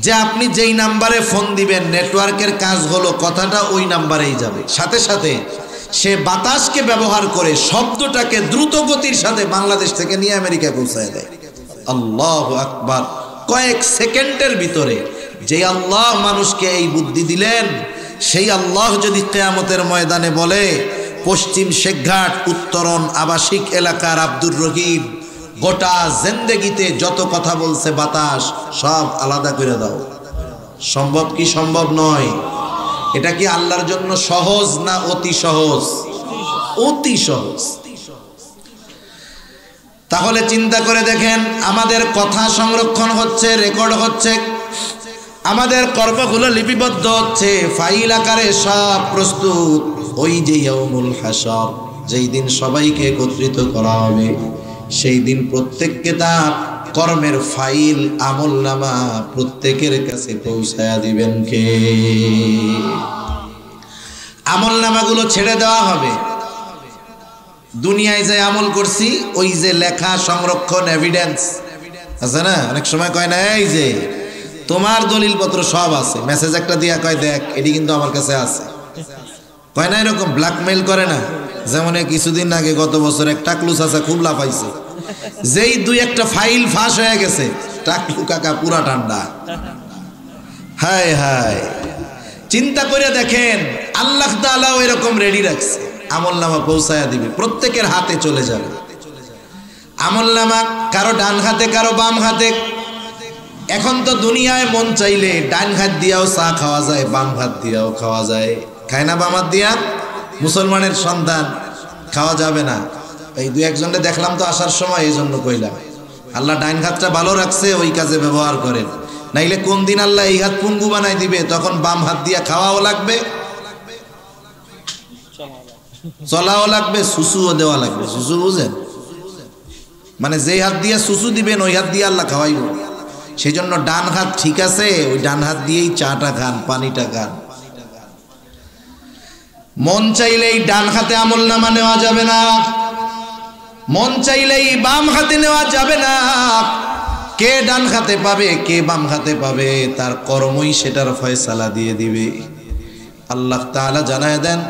যে আপনি যেই নাম্বারে ফোন দিবেন নেটওয়ার্কের কাজ হলো কথাটা ওই নাম্বারেই যাবে, সাথে সাথে সে বাতাসকে ব্যবহার করে শব্দটাকে দ্রুত গতির সাথে বাংলাদেশ থেকে নিয়ে আমেরিকায় পৌঁছায় দেয়। আল্লাহু আকবার। কয়েক সেকেন্ডের ভিতরে যে আল্লাহ মানুষকে এই বুদ্ধি দিলেন, সেই আল্লাহ যদি কিয়ামতের ময়দানে বলে পশ্চিম শেখঘাট উত্তরণ আবাসিক এলাকার আব্দুর রহিম গোটা জিন্দেগিতে যত কথা বলছে বাতাস সব আলাদা করে দাও, সম্ভব কি সম্ভব নয়? এটা কি আল্লাহর জন্য সহজ না অতি সহজ? অতি সহজ। তাহলে চিন্তা করে দেখেন, আমাদের কথা সংরক্ষণ হচ্ছে, রেকর্ড হচ্ছে, আমাদের কর্মগুলো লিপিবদ্ধ হচ্ছে, ফাইল আকারে সব প্রস্তুত। ওই যে ইয়াউমুল হাসর, যেই দিন সবাইকে একত্রিত করা হবে, সেই দিন প্রত্যেককে তার কর্মের ফাইল, আমলনামা প্রত্যেকের কাছে পৌঁছায়া দিবেন কে? আমলনামাগুলো ছেড়ে দেওয়া হবে। দুনিয়ায় যে আমল করছি, ওই যে লেখা সংরক্ষণ এভিডেন্স আছে না, অনেক সময় কয় না এই যে তোমার দলিলপত্র সব আছে, মেসেজ একটা দিয়া কয় দেখ এটি কিন্তু আমার কাছে আছে, কয় না এরকম ব্ল্যাকমেইল করে না। যেমন কিছুদিন আগে গত বছর এক টাকলু চাচা খুব লাফাইছে, যেই দুই একটা ফাইল ফাঁস হয়ে গেছে, টাকলু কাকা পুরা ঠান্ডা। হায় হায়, চিন্তা করে দেখেন, আল্লাহ তাআলাও এরকম রেডি রাখছে, আমলনামা পৌঁছায়া দিবে, প্রত্যেকের হাতে চলে যাবে আমলনামা, কারো ডান হাতে কারো বাম হাতে। এখন তো দুনিয়ায় মন চাইলে ডান হাত দিয়াও চা খাওয়া যায়, বাম হাত দিয়াও খাওয়া যায়, খায় না বাম হাত দিয়া? মুসলমানের সন্তান খাওয়া যাবে না। এই দু একজনকে দেখলাম তো আসার সময়, এই জন্য কইলাম আল্লাহ ডাইন হাতটা ভালো রাখছে, ওই কাজে ব্যবহার করেন, নাইলে কোন দিন আল্লাহ এই হাত পুঙ্গু বানাই দিবে, তখন বাম হাত দিয়া খাওয়াও লাগবে, চলাও লাগবে, সুসুও দেওয়া লাগবে। সুসু বুঝেন? মানে যেই হাত দিয়ে সুসু দিবেন ওই হাত দিয়ে আল্লাহ খাওয়াইব। সেই জন্য ডান হাত ঠিক আছে, ওই ডান হাত দিয়েই চাটা খান, পানিটা খান। মন চাইলেই ডান হাতে আমলনামা নেওয়া যাবে না, মন চাইলেই বাম হাতে নেওয়া যাবে না। কে ডান হাতে পাবে কে বাম হাতে পাবে, তার কর্মই সেটার ফয়সালা দিয়ে দিবে। আল্লাহ তাআলা জানায় দেন,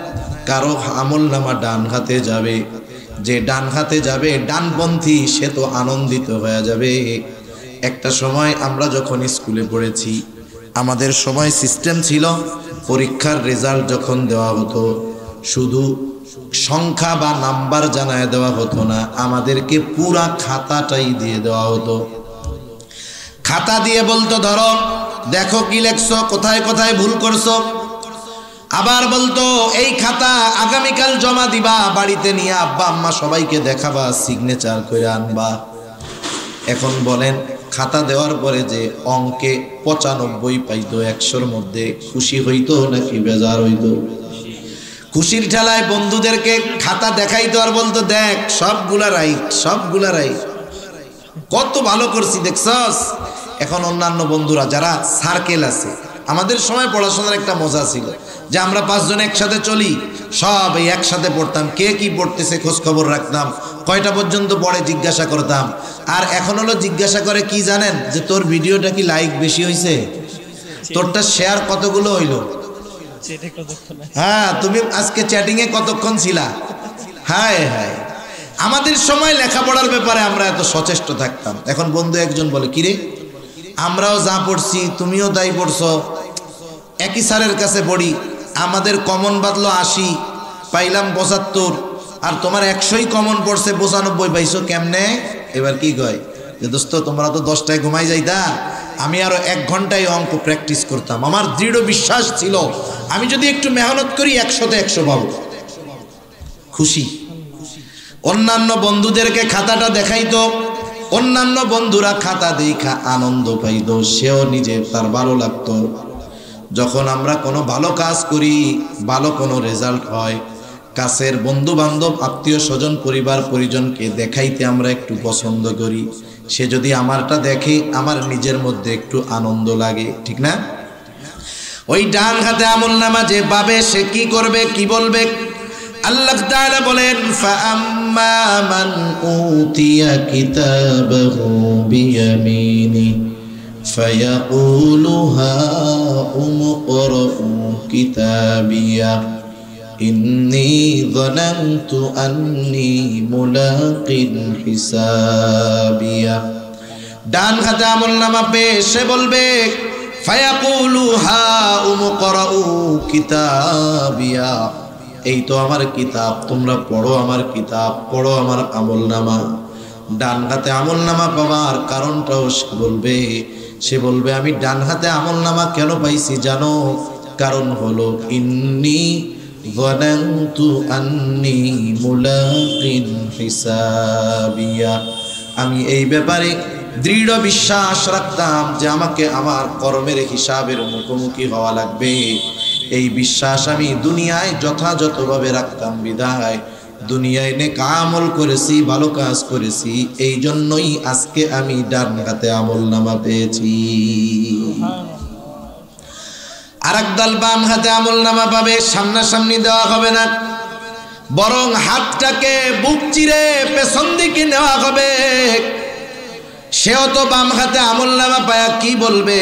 কারো আমলনামা ডান হাতে যাবে, যে ডান হাতে যাবে ডানপন্থী, সে তো আনন্দিত হয়ে যাবে। একটা সময় আমরা যখন স্কুলে পড়েছি, আমাদের সময় সিস্টেম ছিল, পরীক্ষার রেজাল্ট যখন দেওয়া হতো, শুধু সংখ্যা বা নাম্বার জানায় দেওয়া হতো না, আমাদেরকে পুরা খাতাটাই দিয়ে দেওয়া হতো। খাতা দিয়ে বলতো, ধরো দেখো কি লেখছো, কোথায় কোথায় ভুল করছো। আবার বলতো এই খাতা আগামীকাল জমা দিবা, বাড়িতে নিয়ে আব্বা আম্মা সবাইকে দেখাবা, সিগনেচার করে আনবা। এখন বলেন, খাতা দেওয়ার পরে যে অঙ্কে 95 পাইতো 100-র মধ্যে, খুশি হইতো নাকি বেজার হইতো? খুশির ঠেলায় বন্ধুদেরকে খাতা দেখাইতো আর বলতো, দেখ সবগুলা রাইট, সবগুলা রাইট, কত ভালো করছি দেখছস। এখন অন্যান্য বন্ধুরা যারা সার্কেল আছে, আমাদের সময় পড়াশোনার একটা মজা ছিল যে আমরা 5 জন একসাথে চলি, সব এই একসাথে পড়তাম, কে কি পড়তেছে খোঁজ খবর রাখতাম, কয়টা পর্যন্ত পড়ে জিজ্ঞাসা করতাম। আর এখন হলো জিজ্ঞাসা করে কি জানেন, যে তোর ভিডিওটা কি লাইক বেশি হয়েছে, তোরটা শেয়ার কতগুলো হইলো, হ্যাঁ তুমি আজকে চ্যাটিংয়ে কতক্ষণ ছিলা। হায় হায়, আমাদের সময় লেখাপড়ার ব্যাপারে আমরা এত সচেষ্ট থাকতাম। এখন বন্ধু একজন বলে, কিরে আমরাও যা পড়ছি তুমিও তাই পড়ছো, একই স্যারের কাছে পড়ি, আমাদের কমন বাদলো 80, পাইলাম 75, আর তোমার 100ই কমন পড়ছে, 95 পাইছো কেমনে? এবার কি কয় যে দোস্ত তোমরা তো 10টায় ঘুমাই যাইতা, আমি আরো 1 ঘন্টায় অঙ্ক প্র্যাকটিস করতাম, আমার দৃঢ় বিশ্বাস ছিল আমি যদি একটু মেহনত করি 100তে 100 পাবো। খুশি। অন্যান্য বন্ধুদেরকে খাতাটা দেখাইতো, অন্যান্য বন্ধুরা খাতা দেখা আনন্দ পাইতো, সেও নিজে তার ভালো লাগতো। যখন আমরা কোনো ভালো কাজ করি, ভালো কোনো রেজাল্ট হয়, কাছের বন্ধু বান্ধব আত্মীয় স্বজন পরিবার পরিজনকে দেখাইতে আমরা একটু পছন্দ করি। সে যদি আমারটা দেখে, আমার নিজের মধ্যে একটু আনন্দ লাগে, ঠিক না? ওই ডান হাতে আমলনামা যে পাবে সে কি করবে, কি বলবে? আল্লাহ তাআলা বলেন, ফাআম্মা মান উতিয়া কিতাবাহু বিয়ামিনি ফায়াকুলু হাউম ইকরাউ কিতাবিয়া ইন্নী যানানতু আন্নী মুলাকিন হিসাবিয়া। ডান হাতে আমলনামা পেয়ে সে বলবে, ফায়াকুলু হাউম ইকরাউ কিতাবিয়া, এই তো আমার কিতাব, তোমরা পড়ো আমার কিতাব, পড়ো আমার আমলনামা। ডান হাতে আমলনামা পাওয়ার কারণটাও সে বলবে আমি ডান হাতে আমলনামা কেন পাইছি জানো? কারণ হলো ইন্নী যানানতু আন্নী মুলাকিন হিসাবিয়া, আমি এই ব্যাপারে দৃঢ় বিশ্বাস রাখতাম যে আমাকে আমার কর্মের হিসাবের মুখোমুখি হওয়া লাগবে। এই বিশ্বাস আমি দুনিয়ায় যথাযথভাবে রাখতাম বিধায় দুনিয়ায় নেক আমল করেছি, ভালো কাজ করেছি, এই জন্যই আজকে আমি ডান হাতে আমলনামা পেয়েছি। আরেক দল বাম হাতে আমলনামা পাবে, সামনাসামনি দেওয়া হবে না, বরং হাতটাকে বুক চিরে পেছন দিকে নেওয়া হবে। সেও তো বাম হাতে আমলনামা পায়া কি বলবে?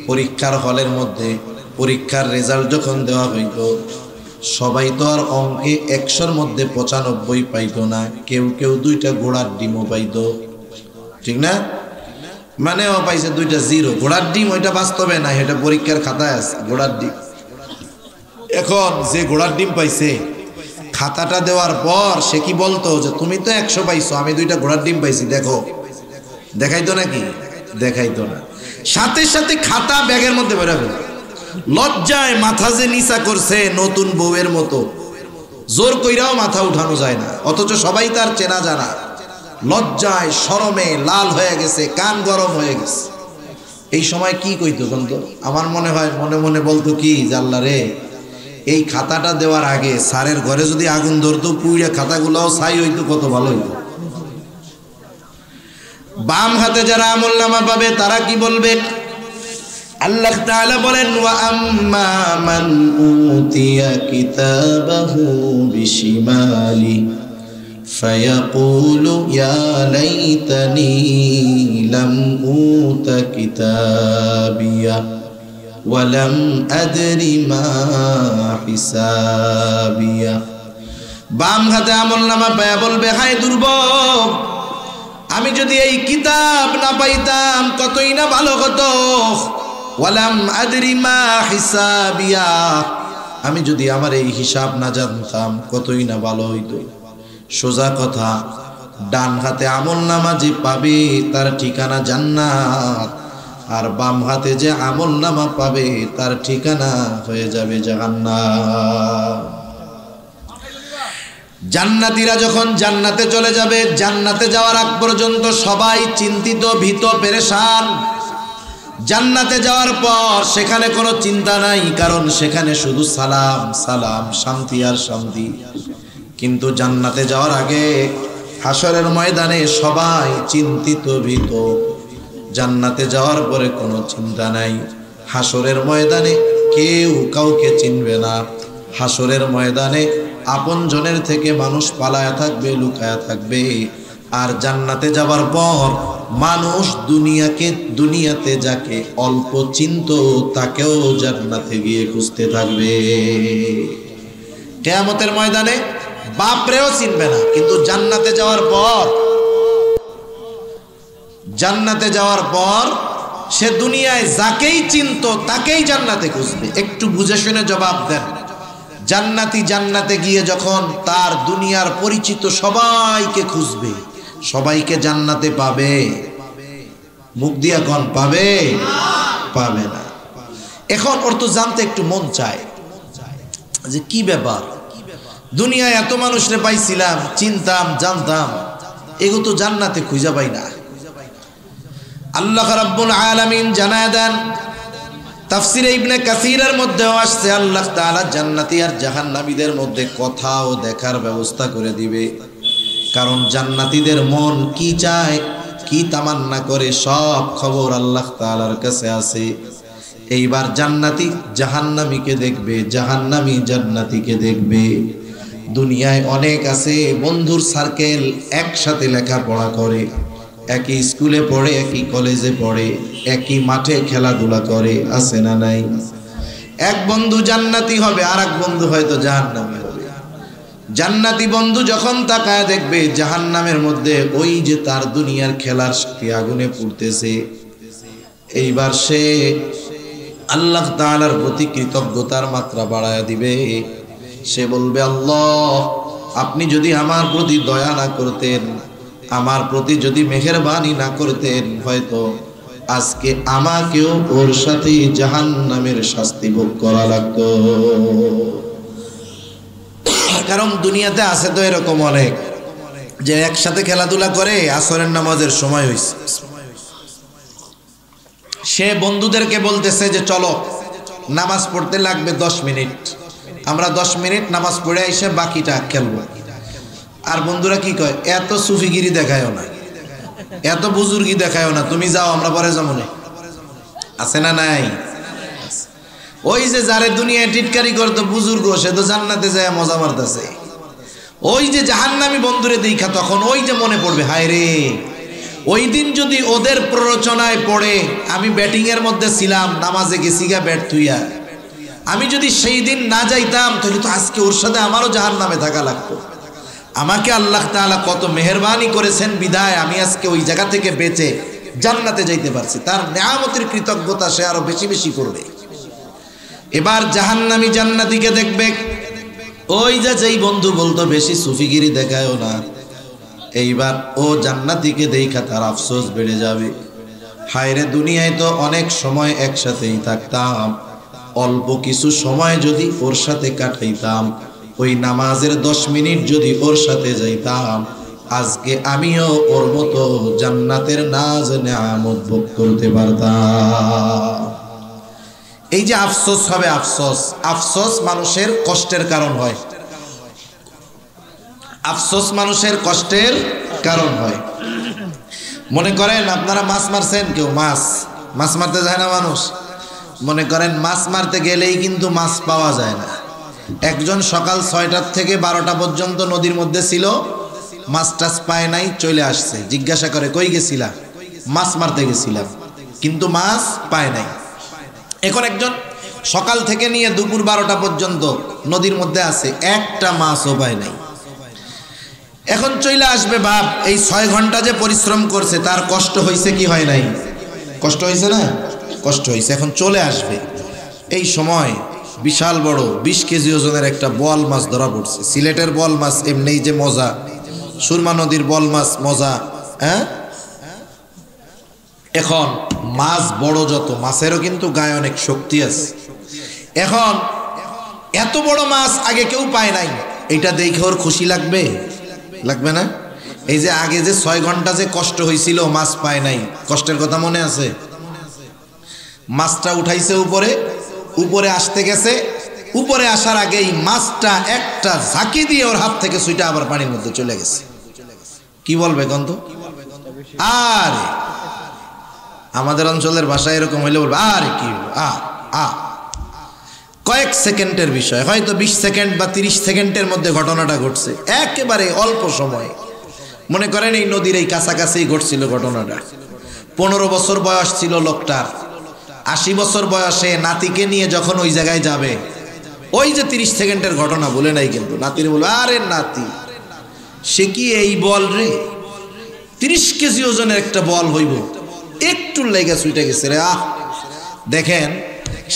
পরীক্ষার হলের মধ্যে পরীক্ষার রেজাল্ট যখন দেওয়া হইত, সবাই তো আর অঙ্কে 100-র মধ্যে 95 পাইতো না, কেউ কেউ 2টা ঘোড়ার ডিমও পাইতো, ঠিক না? মানে ও পাইছে 2টা 0। ঘোড়ার ডিম ওইটা বাস্তবে না, এটা পরীক্ষার খাতায় আছে ঘোড়ার ডিম। এখন যে ঘোড়ার ডিম পাইছে, খাতাটা দেওয়ার পর সে কি বলতো যে তুমি তো 100 পাইছো, আমি 2টা ঘোড়ার ডিম পাইছি, দেখো। দেখাইতো নাকি? দেখাইতো না। সাথে সাথে খাতা ব্যাগের মধ্যে বেরোবে। লজ্জায় মাথা যে নিচা করছে নতুন বউয়ের মতো, জোর কইরাও মাথা উঠানো যায় না, অথচ সবাই তার চেনা জানা। লজ্জায় শরমে লাল হয়ে গেছে, কান গরম হয়ে গেছে। এই সময় কি কইতো বলতো? আমার মনে হয় মনে মনে বলতো কি, আল্লাহ রে, এই খাতাটা দেওয়ার আগে স্যারের ঘরে যদি আগুন ধরতো, পুইরা খাতাগুলোও ছাই হইতো, কত ভালো হইতো। বাম হাতে যারা আমলনামা পাবে তারা কি বলবে? আল্লাহ তাআলা বলেন, ওয়া আম্মা মান উতিয়া কিতাবাহু বিশিমালি ফায়াকুলু ইয়া লাইতানি লাম উতা কিতাবিয়া ওয়া লাম আদরি মা হিসাবিয়া। বাম হাতে আমলনামা পায়া বলবে, হায় দুর্ভোগ, আমি যদি এই কিতাব না পাইতাম কতই না ভালো হতো। ওয়ালাম আদরি মা হিসাবিয়া, আমি যদি আমার এই হিসাব না জানতাম কতই না ভালো হইতো। সোজা কথা, ডান হাতে আমলনামা যে পাবে তার ঠিকানা জান্নাত, আর বাম হাতে যে আমলনামা পাবে তার ঠিকানা হয়ে যাবে জাহান্নাম। জান্নাতীরা যখন জান্নাতে চলে যাবে, জান্নাতে যাওয়ার আগ পর্যন্ত সবাই চিন্তিত, ভীত, পেরেশান। জান্নাতে যাওয়ার পর সেখানে কোনো চিন্তা নাই, কারণ সেখানে শুধু সালাম সালাম, শান্তি আর শান্তি। কিন্তু জান্নাতে যাওয়ার আগে হাসরের ময়দানে সবাই চিন্তিত, ভীত। জান্নাতে যাওয়ার পরে কোনো চিন্তা নাই। হাসরের ময়দানে কেউ কাউকে চিনবে না। হাসরের ময়দানে আপনজনের থেকে মানুষ পালায়া থাকবে, লুকায়া থাকবে। আর জান্নাতে যাবার পর মানুষ দুনিয়াতে যাকে অল্প চিনত তাকেও জান্নাতে গিয়ে খুঁজতে থাকবে। কিয়ামতের ময়দানে বাপরেও চিনবে না, কিন্তু জান্নাতে যাওয়ার পর সে দুনিয়ায় যাকেই চিনত তাকেই জান্নাতে খুঁজবে। একটু বুঝে শুনে জবাব দেন। জান্নাতে গিয়ে যখন তার দুনিয়ার পরিচিত সবাইকে খুঁজবে, সবাইকে জান্নাতে পাবে? মুখ দিয়া কোন পাবে? পাবে না। এখন ওর তো জানতে একটু মন চায় যে কি ব্যাপার, দুনিয়ায় এত মানুষরে পাইছিলাম, চিনতাম, জানতাম, এগো তো জান্নাতে খুঁজা পাই না। আল্লাহ রাব্বুল আলামিন জানায় দেন, তাফসিরে ইবনে কাসিরের মধ্যেও আসছে, আল্লাহ তাআলা জান্নাতি আর জাহান্নামীদের মধ্যে কথা ও দেখার ব্যবস্থা করে দিবে। কারণ জান্নাতীদের মন কি চায়, কি তামান্না করে, সব খবর আল্লাহ তাআলার কাছে আছে। এইবার জান্নাতি জাহান্নামীকে দেখবে, জাহান্নামী জান্নাতীকে দেখবে। দুনিয়ায় অনেক আছে বন্ধুর সার্কেল, একসাথে লেখাপড়া করে, একই স্কুলে পড়ে, একই কলেজে পড়ে, একই মাঠে খেলাধুলা করে, আছে না নাই? এক বন্ধু জান্নাতি হবে, আর এক বন্ধু হয়তো জাহান্নামী হবে। জান্নাতি বন্ধু যখন তাকায় দেখবে জাহান্নামের মধ্যে ওই যে তার দুনিয়ার খেলার সাথে আগুনে পুড়তেছে, এইবার সে আল্লাহ তাআলার প্রতি কৃতজ্ঞতার মাত্রা বাড়ায় দিবে। সে বলবে, আল্লাহ, আপনি যদি আমার প্রতি দয়া না করতেন, আমার প্রতি যদি মেহেরবানি না করতেন, হয়তো আজকে আমাকেও ওর সাথে জাহান্নামের শাস্তি ভোগ করা লাগতো। কারণ দুনিয়াতে আছে তো এরকম অনেক, যে একসাথে খেলাধুলা করে আসরের নামাজের সময় হয়েছে, সে বন্ধুদেরকে বলতেছে যে চলো নামাজ পড়তে লাগবে 10 মিনিট, আমরা 10 মিনিট নামাজ পড়ে এসে বাকিটা খেলবো। আর বন্ধুরা কি কয়, এত সুফিগিরি দেখায়ও না, এত বুজুর্গি দেখায়ও না, তুমি যাও আমরা পরে যাবো না। আছে না নাই? ওই যে যারে দুনিয়ায় টিটকারি করতো বুজুর্গ, সে তো জান্নাতে যায় মজা মারতেছে। ওই যে জাহান্নামী বন্ধুরে দেখা তখন ওই যে মনে পড়বে, হায় রে ওই দিন যদি ওদের প্ররোচনায় পড়ে আমি ব্যাটিং এর মধ্যে ছিলাম, নামাজে গেছি গা ব্যাট থুইয়া, আমি যদি সেই দিন না যাইতাম তাহলে তো আজকে ওর সাথে আমারও জাহান্নামে থাকা লাগতো। আমাকে আল্লাহ তাআলা কত মেহেরবানি করেছেন বিধায় আমি আজকে ওই জায়গা থেকে বেঁচে জান্নাতে যাইতে পারছি। তার নেয়ামতের কৃতজ্ঞতা সে আরো বেশি বেশি করবে। এবার জাহান্নামী জান্নাতীকে দেখবে, ওই যে যেই বন্ধু বলতো বেশি সুফিগিরি দেখায়ও না, এইবার ও জান্নাতীকে দেখা তার আফসোস বেড়ে যাবে। হায়রে দুনিয়ায় তো অনেক সময় একসাথেই থাকতাম, অল্প কিছু সময় যদি ওর সাথে কাটাইতাম, ওই নামাজের 10 মিনিট যদি ওর সাথে যাইতাম, আজকে আমিও ওর মতো জান্নাতের নাজ নেয়ামত ভোগ করতে পারতাম। এই যে আফসোস হবে, আফসোস, আফসোস মানুষের কষ্টের কারণ হয়, আফসোস মানুষের কষ্টের কারণ হয়। মনে করেন আপনারা মাছ মারছেন, কেউ মাছ মারতে যায় না মানুষ, মনে করেন মাছ মারতে গেলেই কিন্তু মাছ পাওয়া যায় না। একজন সকাল 6টার থেকে 12টা পর্যন্ত নদীর মধ্যে ছিল, মাছ টাছ পায় নাই, চলে আসছে, জিজ্ঞাসা করে কই গেছিলা, মাছ মারতে গেছিলাম, কিন্তু মাছ পায় নাই। এখন একজন সকাল থেকে নিয়ে দুপুর 12টা পর্যন্ত নদীর মধ্যে আছে, একটা মাছও পায় নাই। এখন চলে আসবে বাপ, এই 6 ঘন্টা যে পরিশ্রম করছে তার কষ্ট হয়েছে কি হয় নাই? কষ্ট হয়েছে না? কষ্ট হয়েছে। এখন চলে আসবে, এই সময় বিশাল বড় 20 কেজি ওজনের একটা বোয়াল মাছ ধরা পড়ছে। সিলেটের বোয়াল মাছ এমনিই যে মজা, সুরমা নদীর বোয়াল মাছ মজা, হ্যাঁ। এখন মাছ বড় যত, মাছেরও কিন্তু গায়ে অনেক শক্তি আছে। এখন এত বড় মাছ আগে কেউ পায় নাই, এটা দেখে ওর খুশি লাগবে? লাগবে না? এই যে আগে যে 6 ঘন্টা যে কষ্ট হয়েছিল মাছ পায় নাই, কষ্টের কথা মনে আছে? মাছটা উঠাইছে উপরে, উপরে আসতে গেছে, উপরে আসার আগেই মাছটা একটা ঝাঁকি দিয়ে ওর হাত থেকে সুইটা আবার পানির মধ্যে চলে গেছে। কি বলবে গন্ধ? আরে আমাদের অঞ্চলের ভাষায় এরকম হইলে বলবে আরে কি কয়েক সেকেন্ডের বিষয়, হয়তো 20 সেকেন্ড বা 30 সেকেন্ডের মধ্যে ঘটনাটা ঘটছে, একেবারে অল্প সময়। মনে করেন এই নদীর এই কাছাকাছি ঘটছিল ঘটনাটা। 15 বছর বয়স ছিল লোকটার, 80 বছর বয়সে নাতিকে নিয়ে যখন ওই জায়গায় যাবে, ওই যে 30 সেকেন্ডের ঘটনা বলে নাই, কিন্তু নাতির বলবে আরে নাতি সে কি এই বল রে, 30 কেজি ওজনের একটা বল হইব, একটু লেগে ছুটে গেছে রে। দেখেন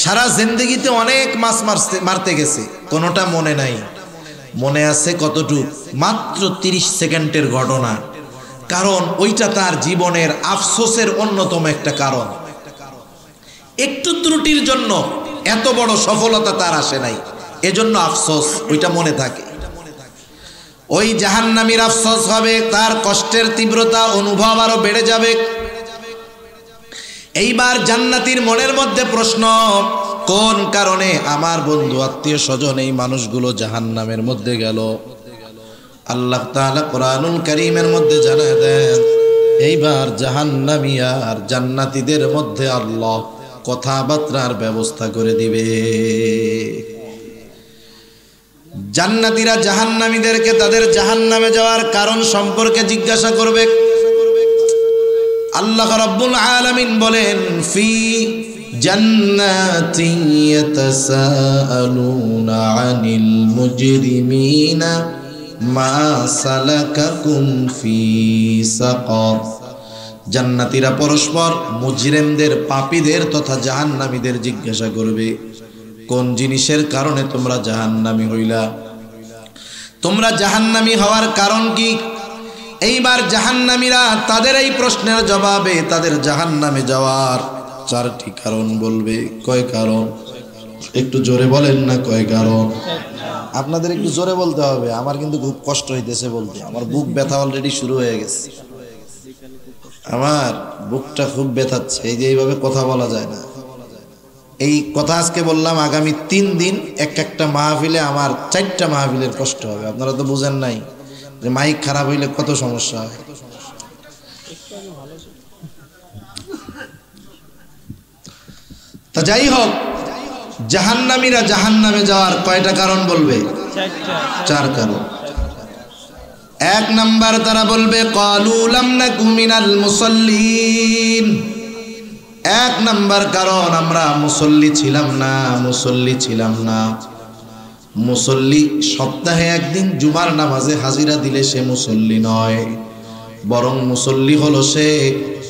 সারা জিন্দেগিতে অনেক মাছ মারতে গেছে, কোনোটা মনে নাই। মনে আছে কতটুক? মাত্র 30 সেকেন্ডের ঘটনা। কারণ ওইটা তার জীবনের আফসোসের অন্যতম একটা কারণ। একটু ত্রুটির জন্য এত বড় সফলতা তার আসে নাই, এজন্য আফসোস ওইটা মনে থাকে। ওই জাহান্নামীর আফসোস হবে, তার কষ্টের তীব্রতা অনুভব আরো বেড়ে যাবে। এইবার জান্নাতীর মনের মধ্যে প্রশ্ন, কোন কারণে আমার বন্ধু আত্মীয় স্বজন এই মানুষগুলো জাহান্নামের মধ্যে গেল? আল্লাহ তাআলা কোরআনুল কারীমের মধ্যে জানায় দেন, এইবার জাহান্নামী আর জান্নাতীদের মধ্যে আল্লাহ কথাবার্তার ব্যবস্থা করে দিবে। জান্নাতীরা জাহান্নামীদেরকে তাদের জাহান্নামে যাওয়ার কারণ সম্পর্কে জিজ্ঞাসা করবে। আল্লাহ রাব্বুল আলামিন বলেন, ফি জান্নাতিন ইয়াতাসাআলুনা আনিল মুজরিমিনা মা সালাকাকুম ফি সাকার। জান্নাতীরা পরস্পর মুজরিমদের, পাপীদের তথা জাহান্নামীদের জিজ্ঞাসা করবে, কোন জিনিসের কারণে তোমরা জাহান্নামী হইলা? তোমরা জাহান্নামী হওয়ার কারণ কি? এইবার জাহান্নামীরা তাদের এই প্রশ্নের জবাবে তাদের জাহান্নামে যাওয়ার 4টি কারণ বলবে। কয় কারণ? একটু জোরে বলেন না কয় কারণ? আপনাদের একটু জোরে বলতে হবে, আমার কিন্তু খুব কষ্ট হইতেছে বলতে, আমার বুক ব্যথা অলরেডি শুরু হয়ে গেছে, আমার বুকটা খুব ব্যথাচ্ছে, এই যে এইভাবে কথা বলা যায় না। এই কথা আজকে বললাম, আগামী 3 দিন একটা মাহফিলে আমার 4টা মাহফিলের কষ্ট হবে। আপনারা তো বুঝেন নাই যে মাইক খারাপ হইলে কত সমস্যা হয়। তা যাই হোক, জাহান্নামীরা জাহান্নামে যাওয়ার কয়টা কারণ বলবে? 4 কারণ। 1 নাম্বার, তারা বলবে ক্বালু লাম নাকু মিনাল মুসাল্লিন। 1 নাম্বার কারণ, আমরা মুসল্লি ছিলাম না, মুসল্লি ছিলাম না। মুসল্লি সপ্তাহে 1 দিন জুমার নামাজে হাজিরা দিলে সে মুসল্লি নয়, বরং মুসল্লি হলো সে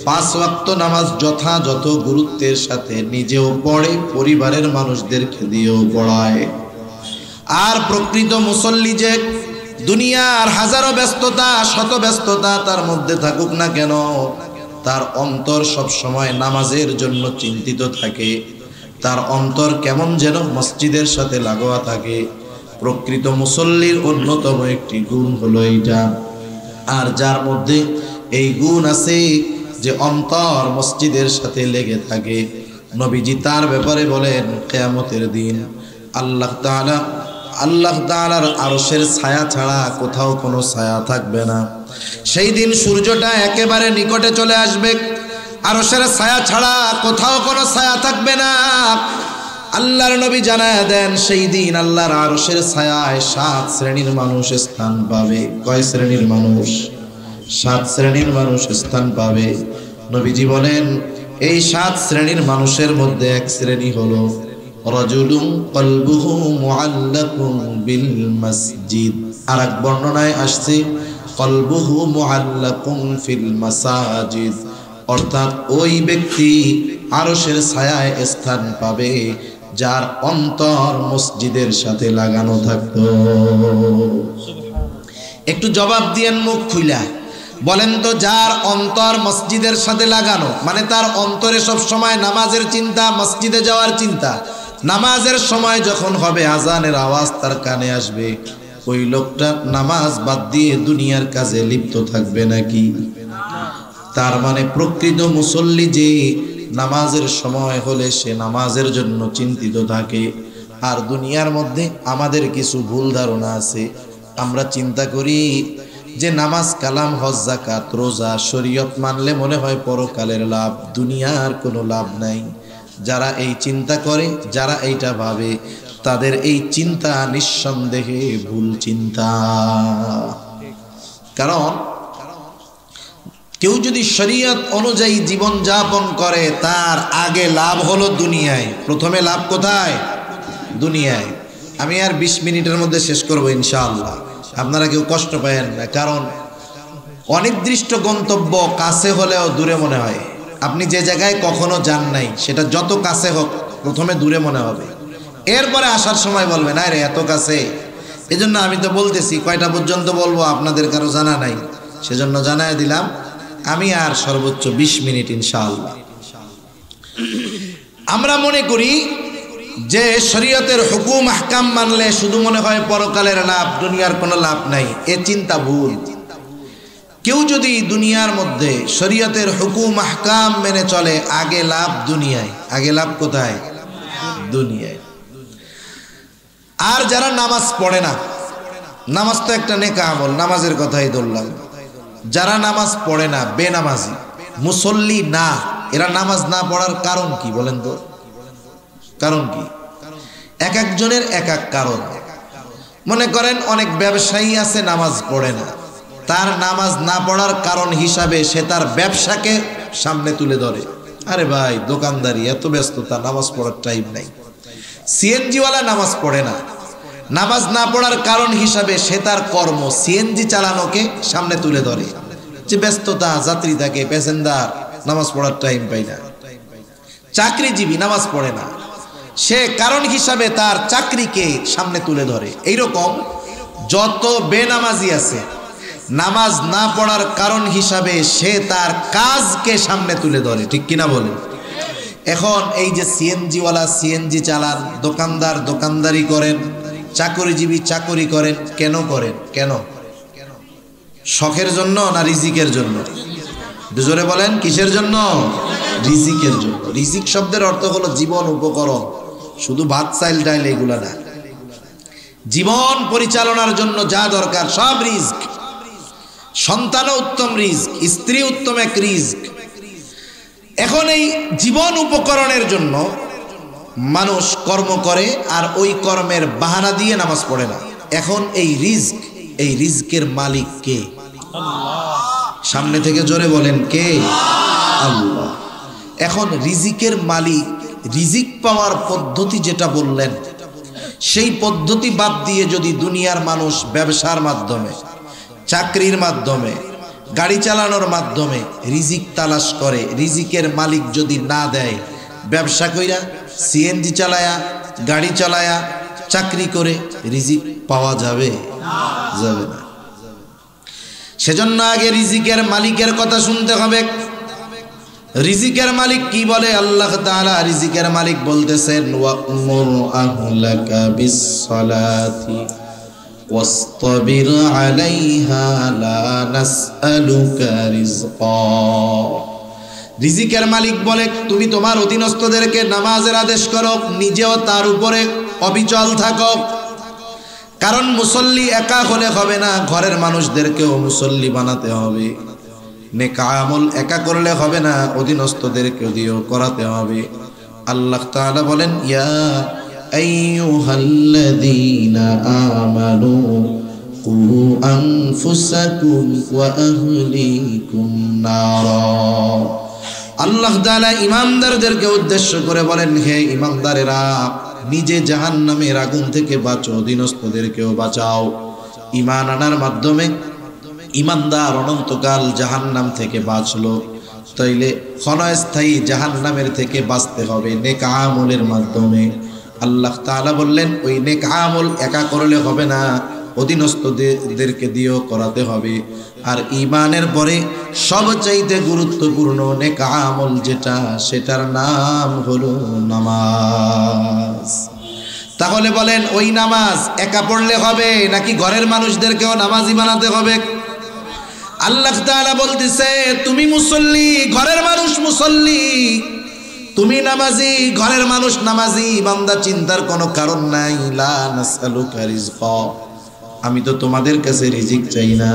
5 ওয়াক্ত নামাজ যথাযথ গুরুত্বের সাথে নিজেও পড়ে, পরিবারের মানুষদেরকে দিয়েও পড়ায়। আর প্রকৃত মুসল্লি যে দুনিয়ার হাজারো ব্যস্ততা, শত ব্যস্ততা তার মধ্যে থাকুক না কেন, তার অন্তর সব সময় নামাজের জন্য চিন্তিত থাকে, তার অন্তর কেমন যেন মসজিদের সাথে লাগোয়া থাকে। প্রকৃত মুসল্লির অন্যতম একটি গুণ হলো এইটা। আর যার মধ্যে এই গুণ আছে যে অন্তর মসজিদের সাথে লেগে থাকে, নবীজি তার ব্যাপারে বলেন কিয়ামতের দিন আল্লাহ তাআলার আরশের ছায়া ছাড়া কোথাও কোনো ছায়া থাকবে না। সেই দিন সূর্যটা একেবারে নিকটে চলে আসবে, আরশের ছায়া ছাড়া কোথাও কোনো ছায়া থাকবে না। আল্লাহর নবী জানায় দেন, সেই দিন আল্লাহর আরশের ছায়ায় 7 শ্রেণীর মানুষ স্থান পাবে। কয় শ্রেণীর মানুষ? 7 শ্রেণীর মানুষ স্থান পাবে। নবীজি বলেন, এই 7 শ্রেণীর মানুষের মধ্যে 1 শ্রেণী হলো রাজুলুন কলবুহু মুআল্লাকুন বিল মসজিদ। আর এক বর্ণনায় আসছে কলবুহু মুআল্লাকুন ফিল মাসাজিদ, অর্থাৎ ওই ব্যক্তি আরশের ছায়ায় স্থান পাবে যার অন্তর মসজিদের সাথে লাগানো থাকতো। একটু জবাব দিয়েন মুখ খুইলা, বলেন তো, যার অন্তর মসজিদের সাথে লাগানো, মানে তার অন্তরে সব সময় নামাজের চিন্তা, মসজিদে যাওয়ার চিন্তা, নামাজের সময় যখন হবে আজানের আওয়াজ তার কানে আসবে, ওই লোকটা নামাজ বাদ দিয়ে দুনিয়ার কাজে লিপ্ত থাকবে নাকি? তার মানে প্রকৃত মুসল্লি যে নামাজের সময় হলে সে নামাজের জন্য চিন্তিত থাকে। আর দুনিয়ার মধ্যে আমাদের কিছু ভুল ধারণা আছে, আমরা চিন্তা করি যে নামাজ, কালাম, হজ, যাকাত, রোজা, শরীয়ত মানলে মনে হয় পরকালের লাভ, দুনিয়ার কোনো লাভ নাই। যারা এই চিন্তা করে, যারা এইটা ভাবে, তাদের এই চিন্তা নিঃসন্দেহে ভুল চিন্তা। কারণ কেউ যদি শরীয়ত অনুযায়ী জীবন যাপন করে, তার আগে লাভ হলো দুনিয়ায়। প্রথমে লাভ কোথায়? দুনিয়ায়। আমি আর 20 মিনিটের মধ্যে শেষ করবো ইনশাআল্লাহ, আপনারা কেউ কষ্ট পাবেন না। কারণ অনির্দিষ্ট গন্তব্য কাছে হলেও দূরে মনে হয়। আপনি যে জায়গায় কখনো যান নাই, সেটা যত কাছে হোক প্রথমে দূরে মনে হবে, এরপরে আসার সময় বলবেন আরে এত কাছে। এজন্য আমি তো বলতেছি কয়টা পর্যন্ত বলবো আপনাদের কারো জানা নাই, সেজন্য জানায় দিলাম আমি আর সর্বোচ্চ 20 মিনিট ইনশাআল্লাহ। আমরা মনে করি যে শরীয়তের হুকুম আহকাম মানলে শুধু মনে হয় পরকালের লাভ, দুনিয়ার কোনো লাভ নাই। এ চিন্তা ভুল। কেউ যদি দুনিয়ার মধ্যে শরীয়তের হুকুম আহকাম মেনে চলে, আগে লাভ দুনিয়ায়। আগে লাভ কোথায়? দুনিয়ায়। আর যারা নামাজ পড়ে না, নামাজ তো একটা নেক আমল, নামাজের কথাই ধরলাম, যারা নামাজ পড়ে না, বেনামাজি, মুসল্লি না, এরা নামাজ না পড়ার কারণ কি বলেন তো? কারণ কি? এক একজনের এক এক কারণ। মনে করেন অনেক ব্যবসায়ী আছে নামাজ পড়ে না, তার নামাজ না পড়ার কারণ হিসাবে সে তার ব্যবসাকে সামনে তুলে ধরে। আরে ভাই, দোকানদারি, এত ব্যস্ততা, নামাজ পড়ার টাইম নাই। সিএনজিওয়ালা নামাজ পড়ে না, নামাজ না পড়ার কারণ হিসাবে সে তার কর্ম সিএনজি চালানোকে সামনে তুলে ধরে, যে ব্যস্ততা, যাত্রী থাকে, প্যাসেঞ্জার, নামাজ পড়ার টাইম পাই না। চাকরিজীবী নামাজ পড়ে না, সে কারণ হিসাবে তার চাকরিকে সামনে তুলে ধরে। এইরকম যত বেনামাজি আছে, নামাজ না পড়ার কারণ হিসাবে সে তার কাজকে সামনে তুলে ধরে। ঠিক কিনা বলে? এখন এই যে সিএনজিওয়ালা সিএনজি চালান, দোকানদার দোকানদারি করেন, চাকরিজীবী চাকরি করেন, কেন করেন? কেন? শখের জন্য না রিজিকের জন্য? জোরে বলেন, কিসের জন্য? রিজিকের জন্য। রিজিক শব্দের অর্থ হলো জীবন উপকরণ, শুধু ভাত চাইল ডাইল এগুলা না। জীবন পরিচালনার জন্য যা দরকার সব রিজক। সন্তানও উত্তম রিজক, স্ত্রী উত্তম এক রিজক। এখন এই জীবন উপকরণের জন্য মানুষ কর্ম করে আর ওই কর্মের বাহানা দিয়ে নামাজ পড়ে না। এখন এই রিজকের মালিক কে? সামনে থেকে জোরে বলেন, কে? আল্লাহ। এখন রিজিকের মালিক, রিজিক পাওয়ার পদ্ধতি যেটা বললেন, সেই পদ্ধতি বাদ দিয়ে যদি দুনিয়ার মানুষ ব্যবসার মাধ্যমে, চাকরির মাধ্যমে, গাড়ি চালানোর মাধ্যমে রিজিক তালাশ করে, রিজিকের মালিক যদি না দেয়, ব্যবসা কইরা, সিএনজি চালায়া, গাড়ি চালায়া, চাকরি করে রিজিক পাওয়া যাবে? যাবে না। সেজন্য আগে রিজিকের মালিকের কথা শুনতে হবে। রিজিকের মালিক কি বলে? আল্লাহ তাআলা রিজিকের মালিক বলতেছেন, ওয়া'মুর আহলাকা বিস-সালাতি ওয়াসতাবির আলাইহা লা নাসআলুকা রিজকা। রিজিকের মালিক বলে, তুমি তোমার অধীনস্থদেরকে নামাজের আদেশ করো, নিজেও তার উপরে অবিচল থাকো। কারণ মুসল্লি একা হলে হবে না, ঘরের মানুষদেরকেও মুসল্লি বানাতে হবে। নেক আমল একা করলে হবে না, অধীনস্থদেরকেও দিয়েও করাতে হবে। আল্লাহ তাআলা বলেন, ইয়া আইয়ুহাল্লাযীনা আমানু কু আনফুসাকুম ওয়া আহলিকুম নারা। আল্লাহ তাআলা ইমানদারদেরকে উদ্দেশ্য করে বলেন, হে ইমানদারেরা, নিজে জাহান্নামের আগুন থেকে বাঁচো, অধীনস্থদেরকেও বাঁচাও। ঈমান আনার মাধ্যমে ইমানদার অনন্তকাল জাহান্নাম থেকে বাঁচলো। তাইলে ক্ষণস্থায়ী জাহান্নামের থেকে বাঁচতে হবে নেক আমলের মাধ্যমে। আল্লাহ তাআলা বললেন, ওই নেক আমল একা করলে হবে না, অধীনস্থদেরকে দিয়েও করাতে হবে। আর ঈমানের পরে সবচাইতে গুরুত্বপূর্ণ নেক আমল যেটা, সেটার নাম হলো নামাজ। তাহলে বলেন, ওই নামাজ একা পড়লে হবে নাকি ঘরের মানুষদেরকেও নামাজি বানাতে হবে? আল্লাহ তাআলা বলতেছে, তুমি মুসল্লি, ঘরের মানুষ মুসল্লি, তুমি নামাজি, ঘরের মানুষ নামাজি। বান্দা, চিন্তার কোনো কারণ নাই। লা নাসআলুকা রিজকা, আমি তো তোমাদের কাছে রিজিক চাই না,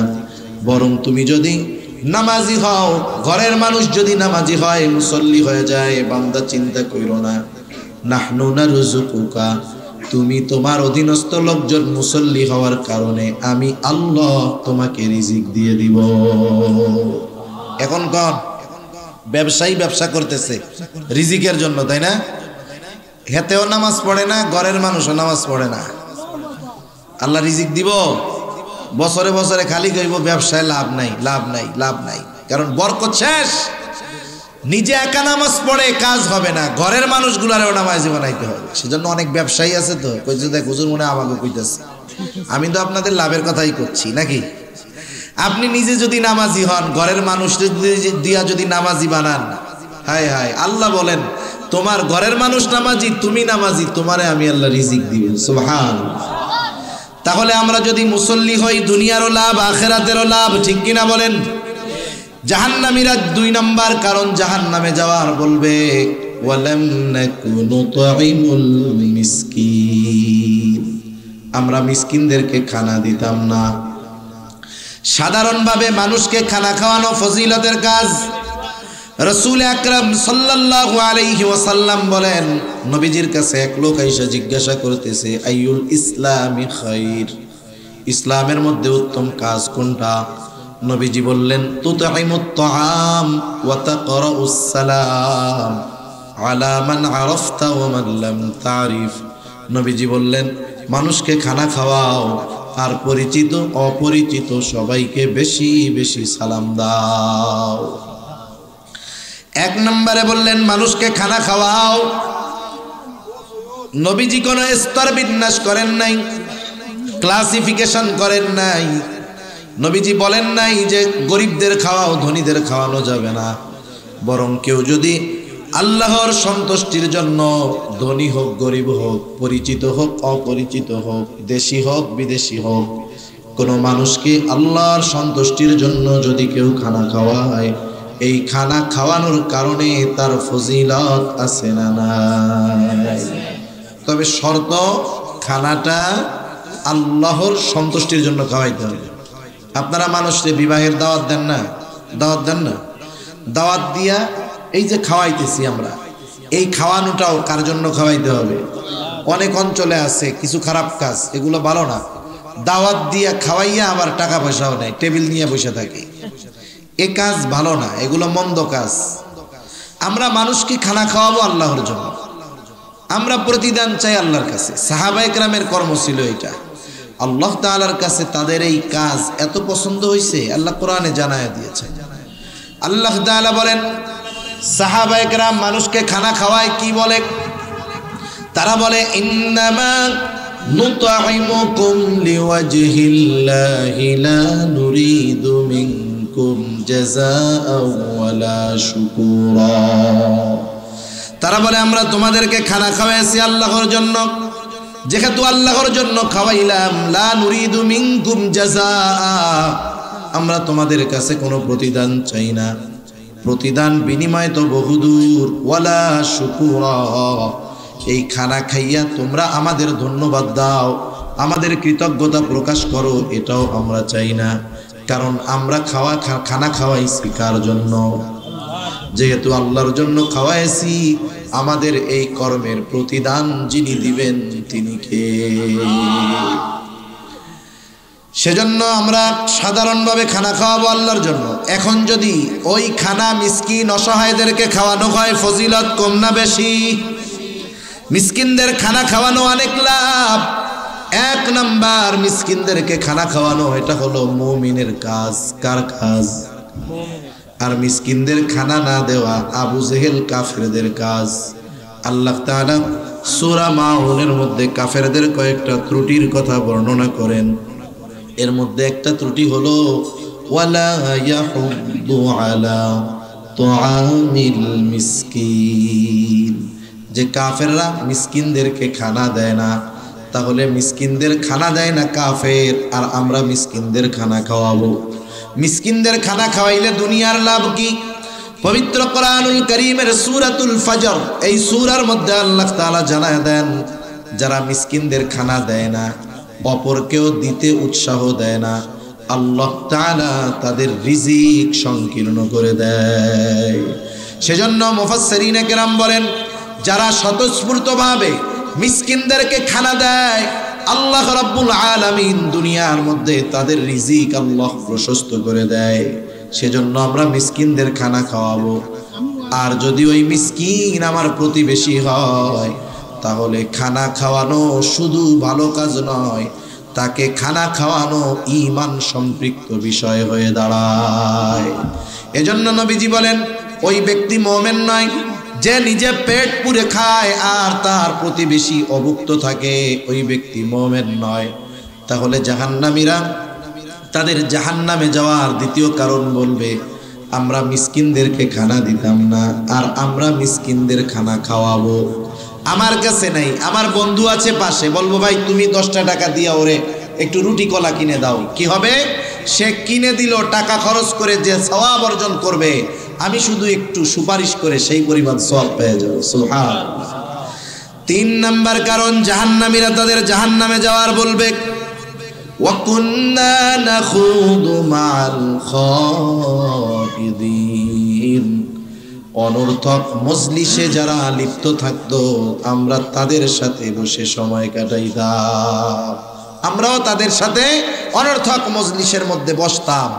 বরং তুমি যদি নামাজি হও, ঘরের মানুষ যদি নামাজি হয়, মুসল্লি হয়ে যায়, বান্দা চিন্তা কইরো না। নাহনু নারযুকুকা, তুমি তোমার অধীনস্থ লোকজন মুসল্লি হওয়ার কারণে আমি আল্লাহ তোমাকে রিজিক দিয়ে দিব। এখন কোন ব্যবসায়ী ব্যবসা করতেছে রিজিকের জন্য, তাই না? হেতেও নামাজ পড়ে না, ঘরের মানুষও নামাজ পড়ে না, আল্লাহ রিজিক দিব? বছরে বছরে খালি কইব ব্যবসায় লাভ নাই, লাভ নাই, লাভ নাই, কারণ বরকত শেষ। নিজে একা নামাজ পড়ে কাজ হবে না, ঘরের মানুষগুলারও নামাজি বানাইতে হবে। সেজন্য অনেক ব্যবসায়ী আছে তো কইছে, দেখ হুজুর মনে আমাকে কইতেছে, আমি তো আপনাদের লাভের কথাই করছি নাকি? আপনি নিজে যদি নামাজি হন, ঘরের মানুষদের দিয়া যদি নামাজি বানান, হায় হায়, আল্লাহ বলেন তোমার ঘরের মানুষ নামাজি, তুমি নামাজি, তোমারে আমি আল্লাহ রিজিক দিব। সুবহানাল্লাহ। তাহলে আমরা যদি মুসল্লি হই, দুনিয়ারও লাভ, আখিরাতেরও লাভ, ঠিক কিনা বলেন? জাহান্নামীরা 2 নাম্বার কারণ জাহান্নামে যাওয়ার বলবে, ওয়ালাম নাকু নুতঈমুল মিসকিন, আমরা মিসকিনদেরকে খানা দিতাম না। সাধারণভাবে মানুষকে খানা খাওয়ানো ফজিলতের কাজ। রাসূল আকরাম সাল্লাল্লাহু আলাইহি ওয়াসাল্লাম বলেন, নবীজির কাছে এক লোক আইসা জিজ্ঞাসা করতেছে, আইয়ুল ইসলামি খায়র, ইসলামের মধ্যে উত্তম কাজ কোনটা? নবীজি বললেন, তুতঈমুত তাআম ওয়া তাকরাউস সালাম আলা মান আরাফতা ওয়া মান লাম তারিফ। নবীজি বললেন, মানুষকে খানা খাওয়াও আর পরিচিত অপরিচিত সবাইকে বেশি বেশি সালাম দাও। 1 নম্বরে বললেন মানুষকে খানা খাওয়াও। নবীজি কোনো স্তর বিন্যাস করেন নাই, ক্লাসিফিকেশন করেন নাই। নবীজি বলেন নাই যে গরিবদের খাওয়াও, ধনীদের খাওয়ানো যাবে না। বরং কেউ যদি আল্লাহর সন্তুষ্টির জন্য ধনী হোক গরিব হোক, পরিচিত হোক অপরিচিত হোক, দেশি হোক বিদেশি হোক, কোন মানুষকে আল্লাহর সন্তুষ্টির জন্য যদি কেউ খানা খাওয়ায়, এই খানা খাওয়ানোর কারণে তার ফজিলত আছে না নাই? তবে শর্ত, খানাটা আল্লাহর সন্তুষ্টির জন্য খাওয়াইতে হবে। আপনারা মানুষকে বিবাহের দাওয়াত দেন না? দাওয়াত দেন না? দাওয়াত দিয়া এই যে খাওয়াইতেছি আমরা, এই খাওয়ানোটাও কার জন্য খাওয়াইতে হবে? অনেক অঞ্চলে আছে কিছু খারাপ কাজ, এগুলো ভালো না। দাওয়াত দিয়া খাওয়াইয়া আবার টাকা পয়সাও নেয়, টেবিল নিয়ে বসে থাকে, এ কাজ ভালো না, এগুলো মন্দ কাজ। আমরা মানুষকে খানা খাওয়াবো আল্লাহর জন্য, আমরা প্রতিদান চাই আল্লাহর কাছে। সাহাবায়ে কেরামের কর্ম ছিল এটা। আল্লাহ তাআলার কাছে তাদের এই কাজ এত পছন্দ হয়েছে, আল্লাহ কোরআনে জানায়া দিয়েছে। আল্লাহ তাআলা বলেন, সাহাবায়ে কেরাম মানুষকে খানা খাওয়ায় কি বলে? তারা বলে, ইন্নামা নুতঈমুকুম লিওয়াজহিল্লাহি লা নুরিদু মিনকুম জাযাআও ওয়ালা শুকুরা। তারা বলে, আমরা তোমাদেরকে খানা খাওয়াইছি আল্লাহর জন্য, যেহেতু আল্লাহর জন্য খাওয়াইলাম, লা নুরিদু মিনকুম জাযাআ, আমরা তোমাদের কাছে কোনো প্রতিদান চাই না। প্রতিদান বিনিময় তো বহুদূর, ওয়ালা শুকুরা, এই খানা খাইয়া তোমরা আমাদের ধন্যবাদ দাও, আমাদের কৃতজ্ঞতা প্রকাশ করো, এটাও আমরা চাই না। কারণ আমরা খানা খাওয়াইছি কার জন্য? যেহেতু আল্লাহর জন্য খাওয়াইছি, আমাদের এই কর্মের প্রতিদান যিনি দিবেন তিনি কে? সেজন্য আমরা সাধারণভাবে খানা খাওয়াবো আল্লাহর জন্য। এখন যদি ওই খানা মিসকিন অসহায়দেরকে খাওয়ানো হয়, ফজিলত কম না বেশি? মিসকিনদের খানা খাওয়ানো অনেক লাভ। এক নাম্বার, মিসকিনদেরকে খানা খাওয়ানো, এটা হলো মুমিনের কাজ। কার কাজ? আর মিসকিনদের খানা না দেওয়া আবু জেহেল কাফেরদের কাজ। আল্লাহ তাআলা সূরা মাউনের মধ্যে কাফেরদের কয়েকটা ত্রুটির কথা বর্ণনা করেন। এর মধ্যে একটা ত্রুটি হলো ওয়ালা ইয়াহুদ্দু আলা তুআমিল মিসকিন, যে কাফেররা মিসকিনদেরকে খানা দেয় না। তাহলে মিসকিনদের খানা দেয় না কাফের, আর আমরা মিসকিনদের খানা খাওয়াবো। মিসকিনদের খানা খাওয়াইলে দুনিয়ার লাভ কি? পবিত্র কোরআনুল কারীমের সূরাতুল ফজর, এই সূরার মধ্যে আল্লাহ তাআলা জানায় দেন, যারা মিসকিনদের খানা দেয় না, অপরকেও দিতে উৎসাহ দেয় না, আল্লাহ তাআলা তাদের রিজিক সংকীর্ণ করে দেয়। সেজন্য মুফাসসিরিনে কেরাম বলেন, যারা স্বতঃস্ফূর্তভাবে মিসকিনদেরকে খানা দেয়, আল্লাহ রাব্বুল আলামিন দুনিয়ার মধ্যে তাদের রিজিক আল্লাহ প্রশস্ত করে দেয়। সেজন্য আমরা মিসকিনদের খানা খাওয়াবো। আর যদি ওই মিসকিন আমার প্রতিবেশী হয়, তাহলে খানা খাওয়ানো শুধু ভালো কাজ নয়, তাকে খানা খাওয়ানো ঈমান সম্পৃক্ত বিষয় হয়ে দাঁড়ায়। এজন্য নবীজি বলেন, ওই ব্যক্তি মুমিন নয় যে নিজে পেট পুরে খায় আর তার প্রতিবেশী অভুক্ত থাকে, ওই ব্যক্তি মুমিন নয়। তাহলে জাহান্নামীরা তাদের জাহান্নামে যাওয়ার দ্বিতীয় কারণ বলবে, আমরা মিসকিনদেরকে খানা দিতাম না, আর আমরা মিসকিনদের খানা খাওয়াবো। আমার কাছে নাই, আমার বন্ধু আছে পাশে, বলবো ভাই তুমি 10টা টাকা দিয়া ওরে একটু রুটি কলা কিনে দাও। কি হবে? সে কিনে দিল, টাকা খরচ করে যে সওয়াব অর্জন করবে, আমি শুধু একটু সুপারিশ করে সেই পরিমাণ সওয়াব পেয়ে যাব। সুবহানাল্লাহ। 3 নাম্বার কারণ, জাহান্নামীরা তাদের জাহান্নামে যাওয়ার বলবে, ওয়া কুন্না নাখুদু মা'আল খাইদিন, অনর্থক মজলিসে যারা লিপ্ত থাকতো, আমরা তাদের সাথে বসে সময় কাটাইতাম। আমরাও তাদের সাথে অনর্থক মজলিসের মধ্যে বসতাম।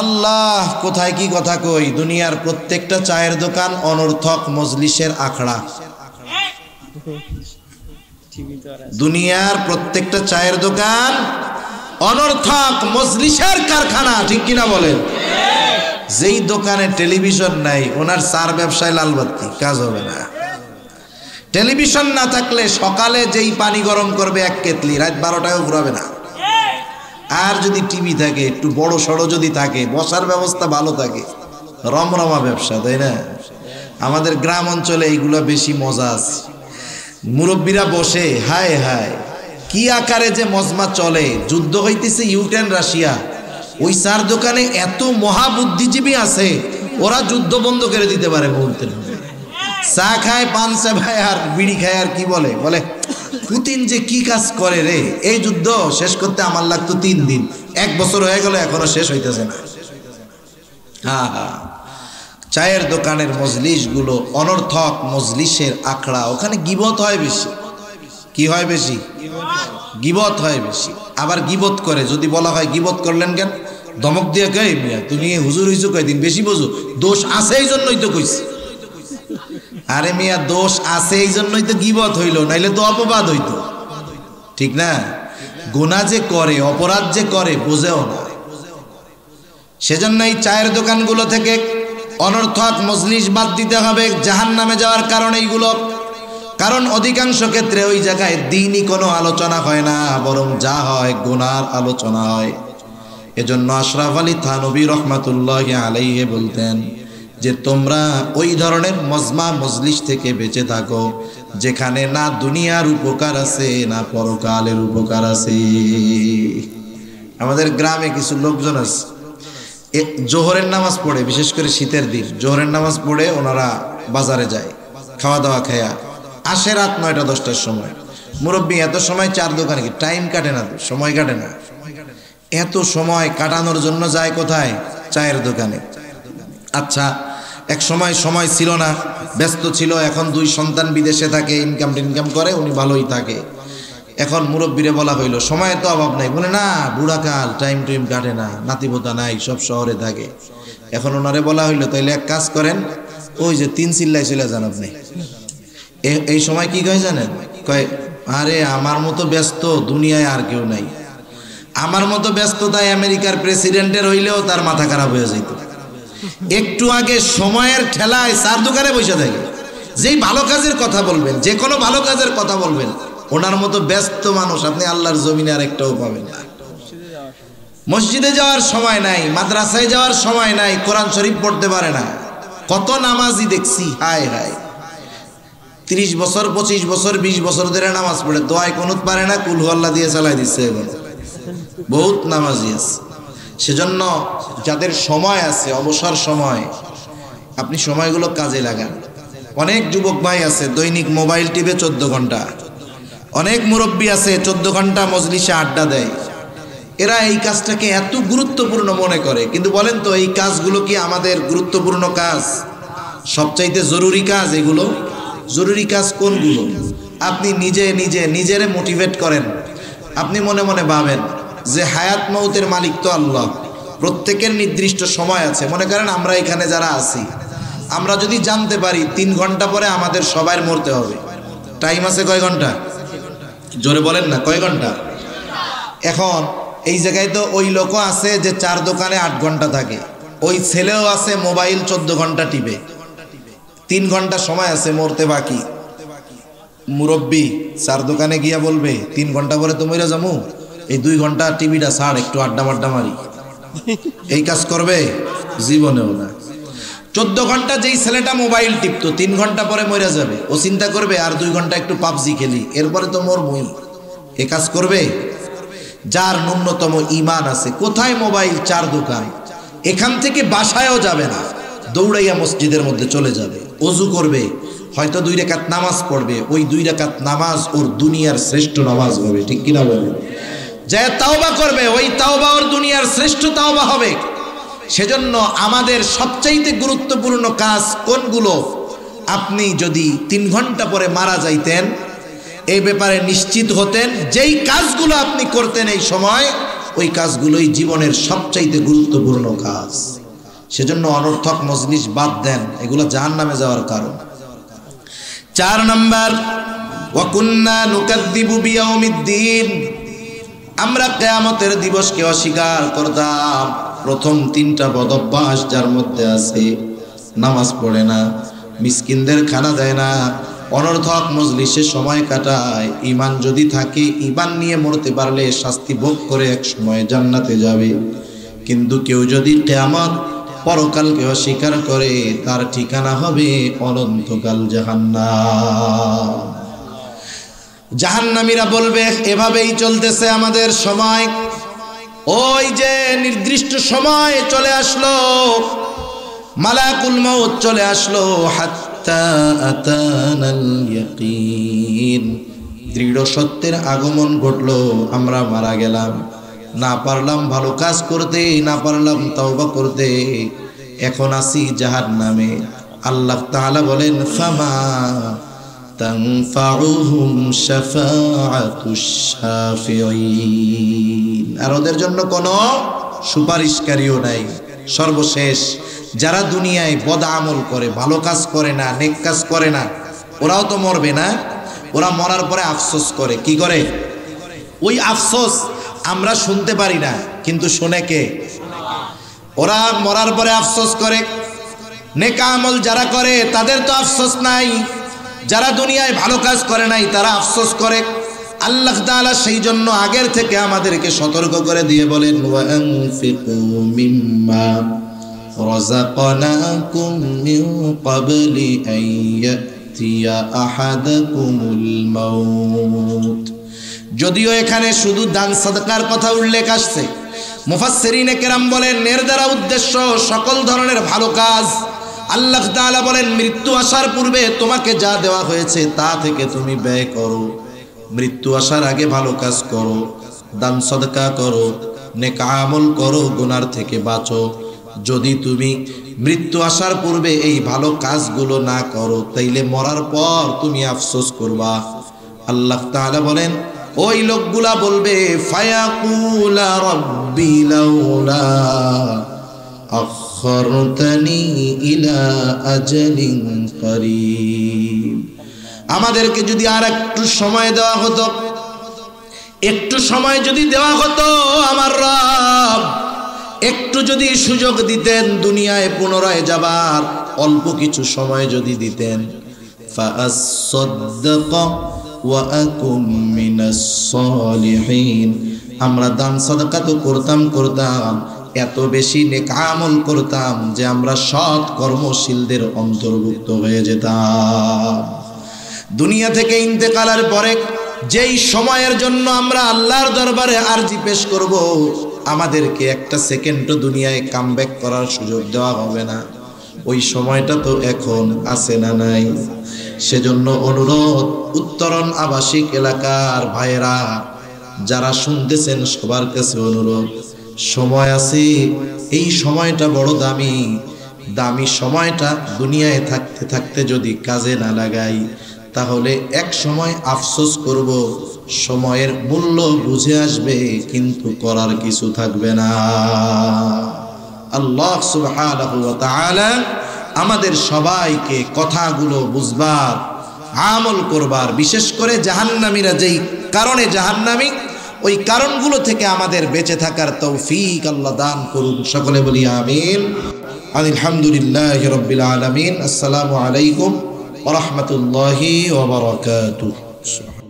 আল্লাহ কোথায় কি কথা কই, দুনিয়ার প্রত্যেকটা চায়ের দোকান অনর্থক মজলিসের আখড়া। দুনিয়ার প্রত্যেকটা চায়ের দোকান অনর্থক মজলিসের কারখানা, ঠিক কিনা বলেন? যেই দোকানে টেলিভিশন নাই, ওনার চার ব্যবসায় লালবাতি, কাজ হবে না। টেলিভিশন না থাকলে সকালে যেই পানি গরম করবে 1 কেতলি, রাত 12টায় ঘুরাবে না। আর যদি টিভি থাকে, একটু বড় সড়ো যদি থাকে, বসার ব্যবস্থা ভালো থাকে, রমরমা ব্যবসা, তাই না? আমাদের গ্রাম অঞ্চলে এইগুলো বেশি মজা আছে। মুরব্বীরা বসে হায় হায় কি আকারে যে মজমা চলে। যুদ্ধ হইতেছে ইউক্রেন রাশিয়া, ওই চার দোকানে এত মহাবুদ্ধিজীবী আছে, ওরা যুদ্ধ বন্ধ করে দিতে পারে মুহূর্তে। চা খায়, পান চা খায় আর বিড়ি খায় আর কি বলে পুতিন যে কি কাজ করে রে। এই যুদ্ধ শেষ করতে আমার লাগতো 3 দিন, 1 বছর হয়ে গেল এখনো শেষ হইতেছে না। চায়ের দোকানের মজলিস গুলো অনর্থক মজলিসের আখড়া, ওখানে গিবত হয় বেশি। কি হয় বেশি? গিবত হয় বেশি। আবার গিবত করে, যদি বলা হয় গিবত করলেন কেন, ধমক দিয়ে কই মিয়া তুমি হুজুর হইছো কয়দিন, বেশি বোঝো, দোষ আছে এই জন্যই তো কইছি। আরে মিয়া দোষ আছে এই জন্যই তো গিবত হইল, নাইলে তো অপবাদ হইতো, ঠিক না? গুনাহ যে করে, অপরাধ যে করে বোঝেও না। সেজন্য এই চায়ের দোকানগুলো থেকে অনর্থক মজলিস বাদ দিতে হবে, জাহান্নামে যাওয়ার কারণ এইগুলো। কারণ অধিকাংশ ক্ষেত্রে ওই জায়গায় দ্বীনি কোনো আলোচনা হয় না, বরং যা হয় গুনার আলোচনা হয়। এজন্য আশরাফ আলী থানভী রহমাতুল্লাহি আলাইহি বলতেন যে তোমরা ওই ধরনের মজমা মজলিস থেকে বেঁচে থাকো যেখানে না দুনিয়ার উপকার আছে না পরকালের উপকার আছে। আমাদের গ্রামে কিছু লোকজন আছে, জোহরের নামাজ পড়ে, বিশেষ করে শীতের দিন জোহরের নামাজ পড়ে ওনারা বাজারে যায়, খাওয়া দাওয়া খায়া আসে রাত 9টা-10টার সময়। মুরব্বী এত সময় চার দোকানে কি টাইম কাটে না, তো সময় কাটে না, এত সময় কাটানোর জন্য যায় কোথায়? চায়ের দোকানে। আচ্ছা, এক সময় সময় ছিল না, ব্যস্ত ছিল, এখন 2 সন্তান বিদেশে থাকে, ইনকাম করে, উনি ভালোই থাকে। এখন মুরব্বীরে বলা হইল সময়ের তো অভাব নাই, বলে না বুড়াকাল, টাইম কাটে না, নাতিপোতা নাই, সব শহরে থাকে। এখন ওনারে বলা হইল তাইলে এক কাজ করেন, ওই যে 3 চিল্লায় চলে যান আপনি। এই সময় কি কয় জানেন? কয় আরে আমার মতো ব্যস্ত দুনিয়ায় আর কেউ নাই, আমার মতো ব্যস্ততায় আমেরিকার প্রেসিডেন্টের হইলেও তার মাথা খারাপ হয়ে যেত। একটু আগে সময়ের ঠেলায় চার দোকানে বসে থাকে। যেই ভালো কাজের কথা বলবেন, যে কোনো ভালো কাজের কথা বলবেন, ওনার মতো ব্যস্ত মানুষ আপনি আল্লাহর জমিনে আর একটাও পাবেন না। মসজিদে যাওয়ার সময় নাই, মাদ্রাসায় যাওয়ার সময় নাই, কোরআন শরীফ পড়তে পারে না। কত নামাজি দেখছি, হায় হায়, 30 বছর 25 বছর 20 বছর ধরে নামাজ পড়ে, দোয়ায় কুনুত পারে না, কুল হু আল্লাহ দিয়ে চালাই দিচ্ছে। এখন বহুত নামাজি আছে। সেজন্য যাদের সময় আছে, অবসর সময়, আপনি সময়গুলো কাজে লাগান। অনেক যুবক ভাই আছে দৈনিক মোবাইল টিপে 14 ঘন্টা, অনেক মুরব্বী আছে 14 ঘন্টা মজলিসে আড্ডা দেয়। এরা এই কাজটাকে এত গুরুত্বপূর্ণ মনে করে, কিন্তু বলেন তো এই কাজগুলো কি আমাদের গুরুত্বপূর্ণ কাজ? সবচাইতে জরুরি কাজ এগুলো? জরুরি কাজ কোনগুলো? আপনি নিজেরে মোটিভেট করেন। আপনি মনে মনে ভাবেন যে হায়াত মৌতের মালিক তো আল্লাহ, প্রত্যেকের নির্দিষ্ট সময় আছে। মনে করেন আমরা এখানে যারা আছি, আমরা যদি জানতে পারি 3 ঘন্টা পরে আমাদের সবাই মরতে হবে, টাইম আছে কয় ঘন্টা? জোরে বলেন না, কয় ঘন্টা? এখন এই জায়গায় তো ওই লোকও আছে যে 4 দোকানে 8 ঘন্টা থাকে, ওই ছেলেও আছে মোবাইল 14 ঘন্টা টিপে, 3 ঘন্টা সময় আছে মরতে বাকি। মুরব্বী 4 দোকানে গিয়া বলবে 3 ঘন্টা পরে তো মরে যাবো, এই 2 ঘন্টা টিভিটা ছাড়, একটু আড্ডা মারি। এই কাজ করবে? জীবনেও না। 14 ঘন্টা যেই ছেলেটা মোবাইল টিপতো 3 ঘন্টা পরে মরে যাবে, ও চিন্তা করবে আর 2 ঘন্টা একটু পাবজি খেলি, এরপরে তো মরবই। এ কাজ করবে? যার ন্যূনতম ঈমান আছে, কোথায় মোবাইল? 4 দোকান, এখান থেকে বাসায়ও যাবে না, দৌড়াইয়া মসজিদের মধ্যে চলে যাবে, ওযু করবে, হয়তো 2 রাকাত নামাজ পড়বে, ওই 2 রাকাত নামাজ ওর দুনিয়ার শ্রেষ্ঠ নামাজ হবে, ঠিক কিনা বলেন? যায় তাওবা করবে, ওই তাওবা ওর দুনিয়ার শ্রেষ্ঠ তাওবা হবে। সেজন্য আমাদের সবচাইতে গুরুত্বপূর্ণ কাজ কোনগুলো? আপনি যদি 3 ঘন্টা পরে মারা যাইতেন, এই ব্যাপারে নিশ্চিত হতেন যেই কাজগুলো আপনি করতেন এই সময়, ওই কাজগুলোই জীবনের সবচাইতে গুরুত্বপূর্ণ কাজ। সেজন্য অনর্থক মজলিস বাদ দেন, এগুলো জাহান্নামে যাওয়ার কারণ। 4 নাম্বার, ওয়া কুন্না নুকাদ্দিবু বিয়াউমিদ্দিন, আমরা কিয়ামতের দিবসকে অস্বীকার করতাম। প্রথম 3টা বদঅভ্যাস যার মধ্যে আছে, নামাজ পড়ে না, মিসকিনদের খানা দেয় না, অনর্থক মজলিসে সময় কাটায়। ঈমান যদি থাকে, ঈমান নিয়ে মরতে পারলে শাস্তি ভোগ করে এক সময় জান্নাতে যাবে। কিন্তু কেউ যদি কিয়ামত পরকালকে অস্বীকার করে তার ঠিকানা হবে অনন্তকাল জাহান্নাম। জাহান্নামীরা বলবে এভাবেই চলতেছে আমাদের সময়। ওই যে নির্দিষ্ট সময় চলে আসলো, মালাকুল মউত চলে আসলো, হাত্তা আতানাল ইয়াকিন, দৃঢ় সত্যের আগমন ঘটলো, আমরা মারা গেলাম, না পারলাম ভালো কাজ করতে, না পারলাম তওবা করতে, এখন আছি জাহান্নামে। আল্লাহ তাআলা বলেন ফামা তানফাউহুম শাফাআতুশ শাফিঈন, আর ওদের জন্য কোনো সুপারিশকারীও নাই। সর্বশেষ যারা দুনিয়ায় বদ আমল করে, ভালো কাজ করে না, নেক কাজ করে না, ওরাও তো মরবে না? ওরা মরার পরে আফসোস করে। কি করে? ওই আফসোস আমরা শুনতে পারি না, কিন্তু শোনে কে? ওরা মরার পরে আফসোস করে। নেক আমল যারা করে তাদের তো আফসোস নাই, যারা দুনিয়ায় ভালো কাজ করে নাই তারা আফসোস করে। আল্লাহ তাআলা সেই জন্য আগের থেকে আমাদেরকে সতর্ক করে দিয়ে বলেন ওয়ানফিকু মিম্মা রাযাকনাকুম মিন ক্বাবলি আন ইয়াতিয়া আহাদাকুমুল মাউত। যদিও এখানে শুধু দান সাদকার কথা উল্লেখ আসছে, মুফাসসিরিনে কেরাম বলেন এর দ্বারা উদ্দেশ্য সকল ধরনের ভালো কাজ। আল্লাহ তাআলা বলেন মৃত্যু আসার পূর্বে তোমাকে যা দেওয়া হয়েছে তা থেকে তুমি ব্যয় করো, মৃত্যু আসার আগে ভালো কাজ করো, দান সাদকা করো, নেক আমল করো, গুনার থেকে বাঁচো। যদি তুমি মৃত্যু আসার পূর্বে এই ভালো কাজগুলো না করো তাইলে মরার পর তুমি আফসোস করবা। আল্লাহ তাআলা বলেন ওই লোকগুলা বলবে ফায়াকুলা রাব্বি লাউলা আখরতানি ইলা আজালিন করিব, আমাদেরকে যদি আর একটু সময় দেওয়া হতো, একটু সময় যদি দেওয়া হতো, আমার রব একটু যদি সুযোগ দিতেন দুনিয়ায় পুনরায় যাবার, অল্প কিছু সময় যদি দিতেন, ফাআসসাদদাক ওয়া আকুম মিনাস সালিহিন, আমরা দান সাদাকা তো করতাম, এত বেশি নেক আমল করতাম যে আমরা সৎ কর্মশীলদের অন্তর্ভুক্ত হয়ে যেতাম। দুনিয়া থেকে ইন্তেকালের পরে যেই সময়ের জন্য আমরা আল্লাহর দরবারে আরজি পেশ করব, আমাদেরকে একটা সেকেন্ডও দুনিয়ায় কামব্যাক করার সুযোগ দেওয়া হবে না। ওই সময়টা তো এখন আছে না নাই? সেজন্য অনুরোধ, উত্তরণ আবাসিক এলাকার ভাইয়েরা যারা শুনতেছেন সবার কাছে অনুরোধ, সময় আছে, এই সময়টা বড় দামি। দামি সময়টা দুনিয়ায় থাকতে থাকতে যদি কাজে না লাগাই তাহলে এক সময় আফসোস করব, সময়ের মূল্য বুঝে আসবে কিন্তু করার কিছু থাকবে না। আল্লাহ সুবহানাহু ওয়া তাআলা আমাদের সবাইকে কথাগুলো বুঝবার, আমল করবার, বিশেষ করে জাহান্নামীরা যেই কারণে জাহান্নামী, ওই কারণগুলো থেকে আমাদের বেঁচে থাকার তৌফিক আল্লাহ দান করুন। সকলে বলি আমিন। আলহামদুলিল্লাহি রাব্বিল আলামিন। আসসালামু আলাইকুম ওয়া রাহমাতুল্লাহি ওয়া বারাকাতুহু।